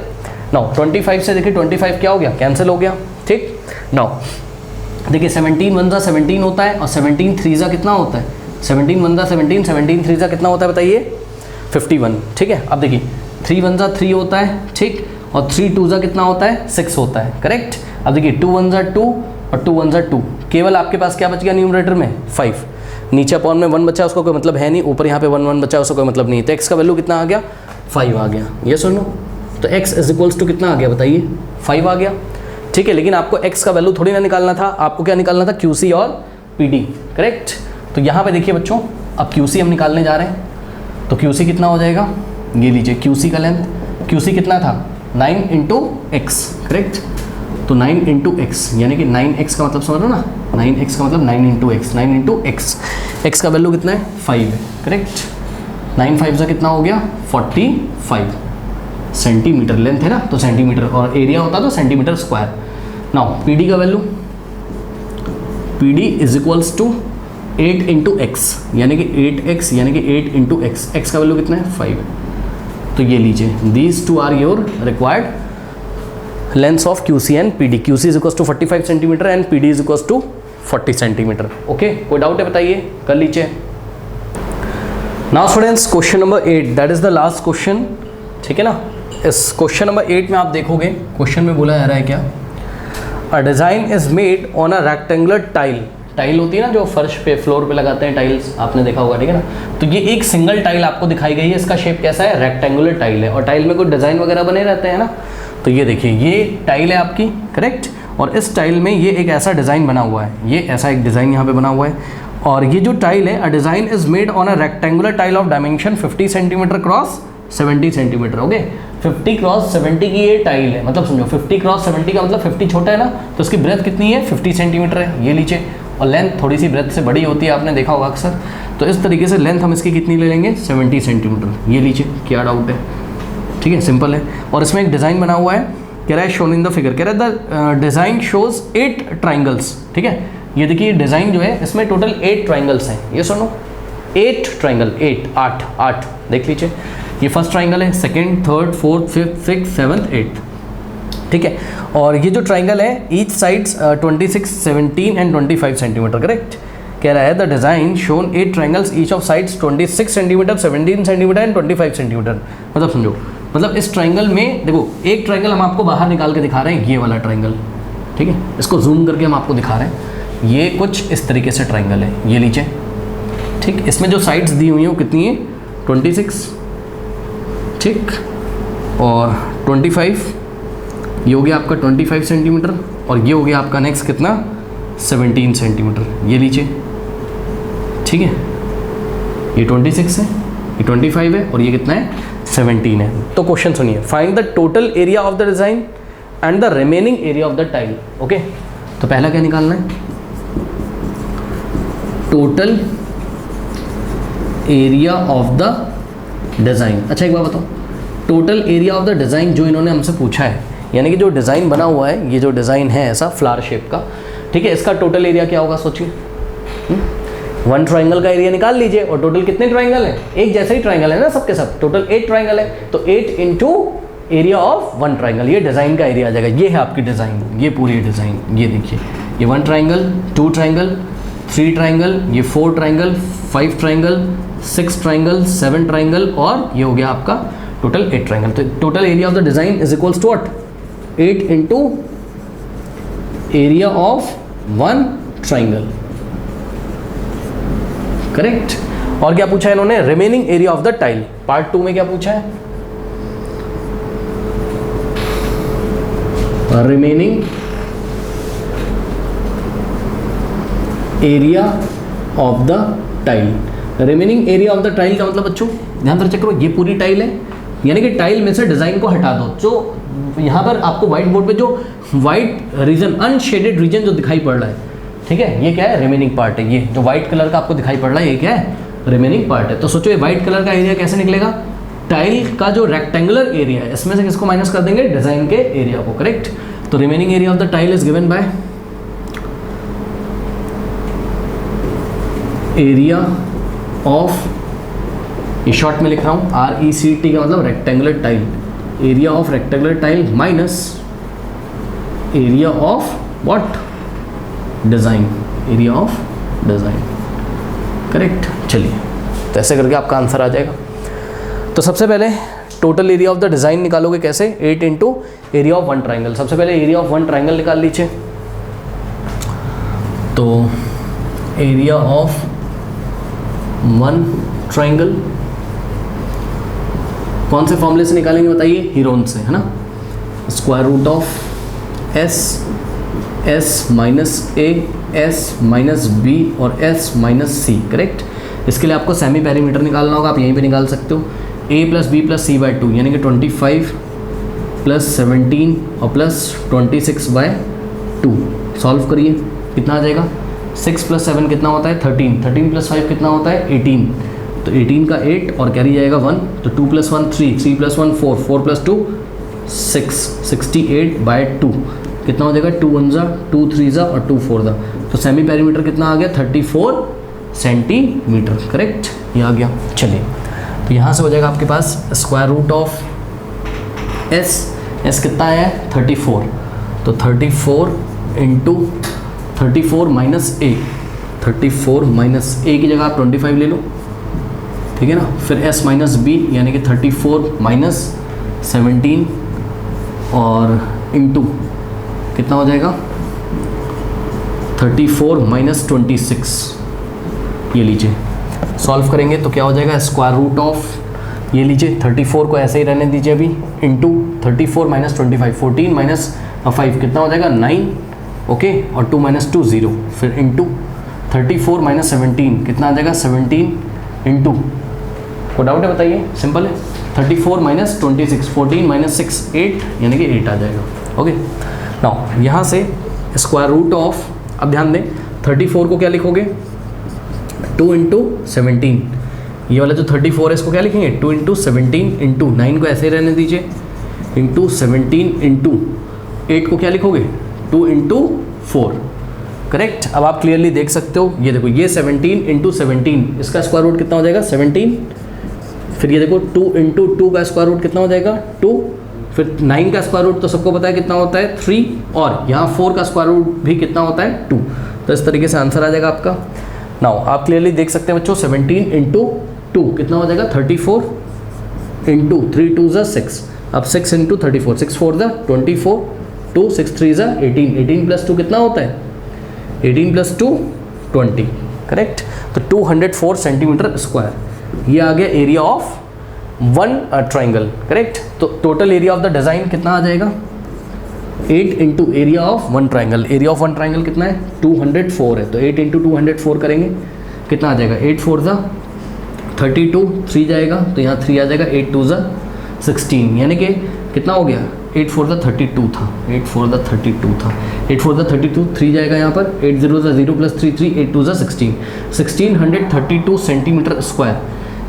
नाउ 25 से देखिए 25 क्या हो गया, कैंसिल हो गया। ठीक, नाउ देखिए 17 1 जा 17 होता है, और 17 3 जा कितना होता है, 17 1 जा 17, 17 3 जा कितना होता है बताइए, 51। ठीक है, अब देखिए 3 1 जा 3 होता है, ठीक, और 3 2 जा कितना होता है, 6 होता है। करेक्ट, अब देखिए 2 1 जा 2 और 2 1 जा 2, केवल आपके पास क्या बच गया न्यूमरेटर में, 5। नीचे अपॉन में 1 बचा, उसका कोई मतलब है नहीं, ऊपर यहाँ पे 1 1 बचा, उसका कोई मतलब नहीं, तो x का वैल्यू कितना आ गया, 5 आ गया। ये सुनो, तो x इज इक्वल्स टू कितना आ गया बताइए, 5 आ गया। ठीक है, लेकिन आपको x का वैल्यू थोड़ी ना निकालना था, आपको क्या निकालना था, QC और PD। करेक्ट, तो यहाँ पे देखिए बच्चों, अब QC हम निकालने जा रहे हैं, तो QC कितना हो जाएगा, ये लीजिए QC का लेंथ, QC कितना था 9 इंटू एक्स। करेक्ट, तो 9 इंटू एक्स यानी कि 9x का मतलब समझ लो ना, 9x का मतलब 9 into x, 9 into x, x का वैल्यू कितना है, 5 है। करेक्ट, 9 5 का कितना हो गया, 45 सेंटीमीटर, लेंथ है ना तो सेंटीमीटर, और एरिया होता तो सेंटीमीटर स्क्वायर। नाउ PD का value, PD is equals to 8 into x यानी कि 8x यानी कि 8 इंटू एक्स, एक्स का वैल्यू कितना है, 5 है। तो ये लीजिए, these two are your required lengths of QC and PD। QC is equals to 45 centimetre and PD is equals to 40 centimetre. Okay, कोई डाउट है बताइए, कर लीजिए। Now students, question number 8, that is the last question. ठीक है ना, इस question number 8 में आप देखोगे, क्वेश्चन में बोला जा रहा है क्या, a design is made on a rectangular tile. Tile होती है ना जो फर्श पे, फ्लोर पे लगाते हैं टाइल्स, आपने देखा होगा। ठीक है ना, तो ये एक सिंगल टाइल आपको दिखाई गई है, इसका शेप कैसा है, रेक्टेंगुलर टाइल है, और टाइल में कोई डिज़ाइन वगैरह बने रहते हैं ना, तो ये देखिए ये टाइल है आपकी। करेक्ट, और इस टाइल में ये एक ऐसा डिज़ाइन बना हुआ है, ये ऐसा एक डिज़ाइन यहाँ पे बना हुआ है, और ये जो टाइल है, a design is made on a rectangular tile of dimension 50 centimetre cross 70 centimetre. Okay, 50 cross 70 की ये टाइल है, मतलब समझो 50 क्रॉस 70 का मतलब 50 छोटा है ना, तो उसकी ब्रेथ कितनी है, 50 सेंटीमीटर है। ये नीचे, और लेंथ थोड़ी सी ब्रेथ से बड़ी होती है, आपने देखा होगा अक्सर, तो इस तरीके से लेंथ हम इसकी कितनी ले लेंगे, 70 सेंटीमीटर। ये लीजिए, क्या डाउट है, ठीक है, सिंपल है। और इसमें एक डिज़ाइन बना हुआ है, कह रहा है शोन इन द फिगर, कह रहा है द डिज़ाइन शोज 8 ट्राइंगल्स। ठीक है, ये देखिए डिज़ाइन जो है इसमें टोटल 8 ट्राइंगल्स हैं। ये सुनो, 8 ट्राइंगल, 8 देख लीजिए, ये फर्स्ट ट्राइंगल है, second, third, fourth, fifth, six, seventh, 8। ठीक है, और ये जो ट्राइंगल है, each sides 26, 17 and 25 centimetre. Correct, कह रहा है the design shown 8 triangles each of sides 26 centimetre, 17 centimetre and 25 centimetre. मतलब समझो, मतलब इस ट्राइंगल में देखो, एक ट्राइंगल हम आपको बाहर निकाल के दिखा रहे हैं, ये वाला ट्राइंगल। ठीक है, इसको जूम करके हम आपको दिखा रहे हैं, ये कुछ इस तरीके से ट्राइंगल है, ये लीजिए। ठीक, इसमें जो साइड्स दी हुई हैं वो कितनी है, 26, ठीक, और 25, ये हो गया आपका 25 सेंटीमीटर, और ये हो गया आपका नेक्स्ट कितना, 17 सेंटीमीटर। ये लीजिए, ठीक है, ये 26 है, ये 25 है, और ये कितना है, 17 है। तो क्वेश्चन सुनिए, find the total area of the design and the remaining area of the tile. Okay, तो पहला क्या निकालना है, total area of the design. अच्छा एक बात बताओ, total area of the design जो इन्होंने हमसे पूछा है, यानी कि जो डिज़ाइन बना हुआ है, ये जो डिज़ाइन है ऐसा फ्लावर शेप का, ठीक है, इसका टोटल एरिया क्या होगा सोचिए। 1 ट्राइंगल का एरिया निकाल लीजिए, और टोटल कितने ट्राइंगल हैं, एक जैसे ही ट्राइंगल है ना सबके सब, टोटल 8 ट्राइंगल है, तो 8 इंटू एरिया ऑफ 1 ट्राइंगल, ये डिज़ाइन का एरिया आ जाएगा। ये है आपकी डिज़ाइन, ये पूरी डिज़ाइन, ये देखिए, ये 1 ट्राइंगल, 2 ट्राइंगल, 3 ट्राइंगल, ये 4 ट्राइंगल, 5 ट्राइंगल, 6 ट्राइंगल, 7 ट्राइंगल, और ये हो गया आपका टोटल 8 ट्राइंगल। तो total area of the design is equals to what, 8 into area of 1 triangle. Correct, और क्या पूछा है इन्होंने, remaining area of the tile. Part 2 में क्या पूछा है, remaining area of the tile. Remaining area of the tile का मतलब बच्चों ध्यान से चेक करो, ये पूरी टाइल है, यानी कि टाइल में से डिज़ाइन को हटा दो। जो यहाँ पर आपको व्हाइट बोर्ड पे जो व्हाइट रीजन, अनशेडेड रीजन जो दिखाई पड़ रहा है, ठीक है, ये क्या है, रिमेनिंग पार्ट है। ये जो व्हाइट कलर का आपको दिखाई पड़ रहा है, ये क्या है, रिमेनिंग पार्ट है। तो सोचो ये व्हाइट कलर का एरिया कैसे निकलेगा, टाइल का जो रेक्टेंगुलर एरिया है इसमें से किसको माइनस कर देंगे, डिज़ाइन के एरिया को, करेक्ट। तो remaining area of the tile is given by area of, ये शॉर्ट में लिख रहा हूँ, RECT का मतलब rectangular tile, area of rectangular tile minus area of what, design, area of design, correct. चलिए तो ऐसे करके आपका आंसर आ जाएगा। तो सबसे पहले total area of the design निकालोगे कैसे, 8 into area of one triangle. सबसे पहले एरिया ऑफ वन ट्राइंगल निकाल लीजिए। तो एरिया ऑफ वन ट्राइंगल कौन से फॉर्मूले से निकालेंगे बताइए, हीरोन से, है ना। Square root of s minus a, s minus b और एस माइनस सी, करेक्ट। इसके लिए आपको सेमी पेरीमीटर निकालना होगा, आप यहीं पे निकाल सकते हो। ए प्लस बी प्लस सी बाय 2 यानी कि 25 प्लस 17 और प्लस 26/2। सॉल्व करिए, कितना आ जाएगा, 6 प्लस 7 कितना होता है, 13, 13 प्लस 5 कितना होता है, 18। तो 18 का 8 और कैरी जाएगा 1, तो 2 प्लस 1 3, 3 प्लस 1 4, 4 प्लस 2 6, 68/2 कितना हो जाएगा, 2 1 2 3 और 2 4। तो सेमी पेरीमीटर कितना आ गया, 34 सेंटीमीटर, करेक्ट, ये आ गया। चलिए तो यहाँ से हो जाएगा आपके पास स्क्वायर रूट ऑफ एस कितना है, 34। तो 34 इंटू 34 माइनस ए, 34 माइनस ए की जगह आप 25 ले लो, ठीक है ना। फिर एस माइनस बी यानी कि 34 माइनस 17 और इंटू कितना हो जाएगा, 34 माइनस 26। ये लीजिए सॉल्व करेंगे तो क्या हो जाएगा, स्क्वायर रूट ऑफ, ये लीजिए 34 को ऐसे ही रहने दीजिए अभी, इंटू 34 माइनस 25, 14 माइनस 5 कितना हो जाएगा, 9, ओके, और 2 माइनस 2 0। फिर इंटू 34 माइनस 17 कितना आ जाएगा, 17 इंटू, को डाउट है बताइए, सिंपल है, 34 माइनस 26, 14 माइनस 6 8 यानी कि 8 आ जाएगा, ओके। नाउ यहाँ से स्क्वायर रूट ऑफ, अब ध्यान दें 34 को क्या लिखोगे, 2 इंटू 17, ये वाला जो 34 है इसको क्या लिखेंगे, 2 इंटू 17 इंटू 9 को ऐसे ही रहने दीजिए, इंटू 17 इंटू 8 को क्या लिखोगे, 2 इंटू 4, करेक्ट। अब आप क्लियरली देख सकते हो, ये देखो ये 17 इंटू 17 इसका स्क्वायर रूट कितना हो जाएगा, 17। फिर ये देखो 2 इंटू 2 का स्क्वायर रूट कितना हो जाएगा, 2। फिर 9 का स्क्वायर रूट तो सबको पता है कितना होता है, 3, और यहाँ 4 का स्क्वायर रूट भी कितना होता है, 2। तो इस तरीके से आंसर आ जाएगा आपका। नाउ आप क्लियरली देख सकते हैं बच्चों, 17 इंटू 2 कितना हो जाएगा, 34 इंटू 3 2 ज़ा 6, अब 6 इंटू 34, 6 4 ज़ा 24, 2 6 3 ज़ा 18, 18 प्लस 2 कितना होता है, 18 प्लस 2 20, करेक्ट। तो 204 सेंटीमीटर स्क्वायर, ये आ गया area of one triangle, correct. तो total area of the design कितना आ जाएगा, 8 into area of one triangle, area of one triangle कितना है, 204 है, तो 8 इंटू 204 करेंगे कितना आ जाएगा, 8 4 ज़ा 32, 3 जाएगा तो यहाँ 3 आ जाएगा, 8 2 ज़ा 16 यानी कि कितना हो गया, 8 4 ज़ा 32 था, 8 4 ज़ा 32 था, 8 4 ज़ा 32, 3 जाएगा यहाँ पर, 8 0 ज़ा 0 प्लस 3 3, 8 2 ज़ा 16, 1632 सेंटीमीटर स्क्वायर।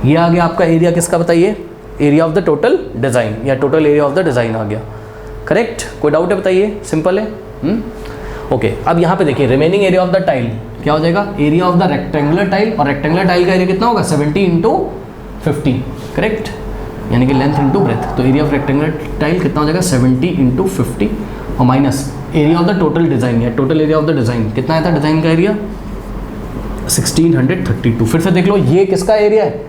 ये आ गया आपका एरिया किसका बताइए, area of the total design, या total area of the design आ गया, करेक्ट। कोई डाउट है बताइए, सिंपल है। ओके, अब यहाँ पे देखिए remaining area of the tile क्या हो जाएगा, area of the rectangular tile, और रेक्टेंगुलर टाइल का एरिया कितना होगा, 70 इंटू 50, करेक्ट, यानी कि लेंथ इंटू ब्रेथ। तो एरिया ऑफ रेक्टेंगुलर टाइल कितना हो जाएगा, 70 इंटू 50 और minus area of the total design, या total area of the design कितना आया था, डिज़ाइन का एरिया 1632। फिर से देख लो, ये किसका एरिया है,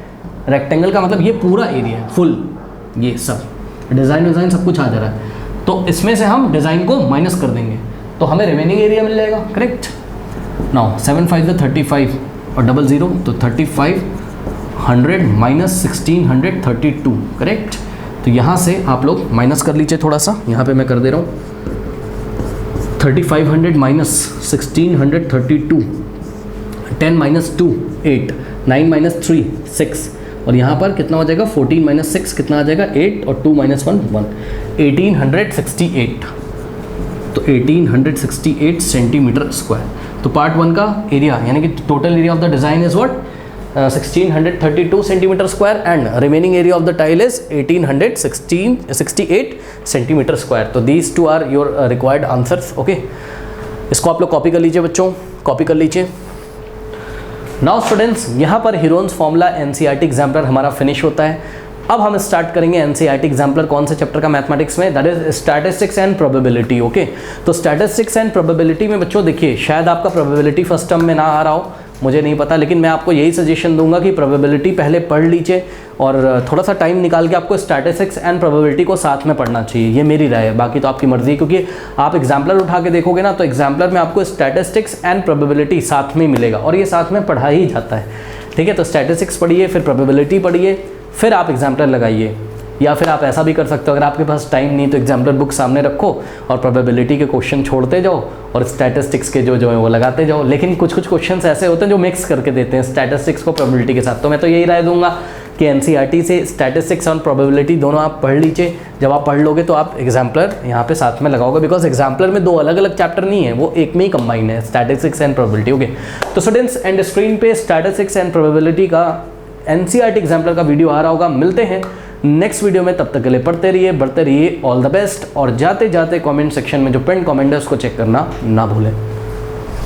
रेक्टेंगल का, मतलब ये पूरा एरिया है फुल, ये सब डिज़ाइन सब कुछ आ जा रहा है। तो इसमें से हम डिज़ाइन को माइनस कर देंगे तो हमें रिमेनिंग एरिया मिल जाएगा, करेक्ट। नाउ 7 5 35 और 00, तो 3500 माइनस 1632, करेक्ट। तो यहाँ से आप लोग माइनस कर लीजिए थोड़ा सा, यहाँ पे मैं कर दे रहा हूँ 3500 माइनस 1632, 10 माइनस 2 8, 9 माइनस 3 6, और यहाँ पर कितना हो जाएगा 14 माइनस 6 कितना आ जाएगा 8, और 2 माइनस 1 1, 1868। तो 1868 सेंटीमीटर स्क्वायर। तो पार्ट 1 का एरिया यानी कि total area of the design is what 1632 centimetre square and remaining area of the tile is 1868 centimetre square. तो these two are your required answers. Okay, इसको आप लोग कॉपी कर लीजिए बच्चों, कॉपी कर लीजिए। नाउ स्टूडेंट्स, यहाँ पर हीरोन्स फॉर्मूला एनसीईआरटी एग्जाम्पलर हमारा फिनिश होता है। अब हम स्टार्ट करेंगे एनसीईआरटी एग्जाम्पलर कौन से चैप्टर का मैथमेटिक्स में, that is statistics and probability. Okay, तो स्टैटिस्टिक्स एंड प्रोबेबिलिटी में बच्चों देखिए, शायद आपका प्रोबेबिलिटी फर्स्ट टर्म में ना आ रहा हो, मुझे नहीं पता, लेकिन मैं आपको यही सजेशन दूंगा कि प्रोबेबिलिटी पहले पढ़ लीजिए और थोड़ा सा टाइम निकाल के आपको स्टैटिस्टिक्स एंड प्रोबेबिलिटी को साथ में पढ़ना चाहिए। ये मेरी राय है, बाकी तो आपकी मर्जी है, क्योंकि आप एग्जाम्पलर उठा के देखोगे ना तो एग्जाम्पलर में आपको स्टैटिस्टिक्स एंड प्रोबेबिलिटी साथ में मिलेगा और ये साथ में पढ़ा ही जाता है। ठीक है, तो स्टैटिस्टिक्स पढ़िए, फिर प्रोबेबिलिटी पढ़िए, फिर आप एग्जाम्पलर लगाइए। या फिर आप ऐसा भी कर सकते हो, अगर आपके पास टाइम नहीं तो एग्जाम्पलर बुक सामने रखो और प्रोबेबिलिटी के क्वेश्चन छोड़ते जाओ और स्टैटिस्टिक्स के जो है वो लगाते जाओ। लेकिन कुछ कुछ क्वेश्चंस ऐसे होते हैं जो मिक्स करके देते हैं स्टैटिस्टिक्स को प्रोबेबिलिटी के साथ। तो मैं तो यही राय दूंगा कि एनसीईआरटी से स्टैटिस्टिक्स और प्रोबेबिलिटी दोनों आप पढ़ लीजिए। जब आप पढ़ लोगे तो आप एग्जाम्पलर यहाँ पे साथ में लगाओगे, बिकॉज एग्जाम्पलर में दो अलग अलग चैप्टर नहीं है, वो एक में ही कंबाइन है, स्टैटिस्टिक्स एंड प्रोबेबिलिटी। ओके, तो स्टूडेंट्स एंड स्क्रीन पे स्टैटिस्टिक्स एंड प्रोबेबिलिटी का एनसीईआरटी एग्जाम्पलर का वीडियो आ रहा होगा। मिलते हैं नेक्स्ट वीडियो में, तब तक के लिए पढ़ते रहिए, बढ़ते रहिए, ऑल द बेस्ट। और जाते जाते कमेंट सेक्शन में जो पिन कमेंट है उसको चेक करना ना भूलें।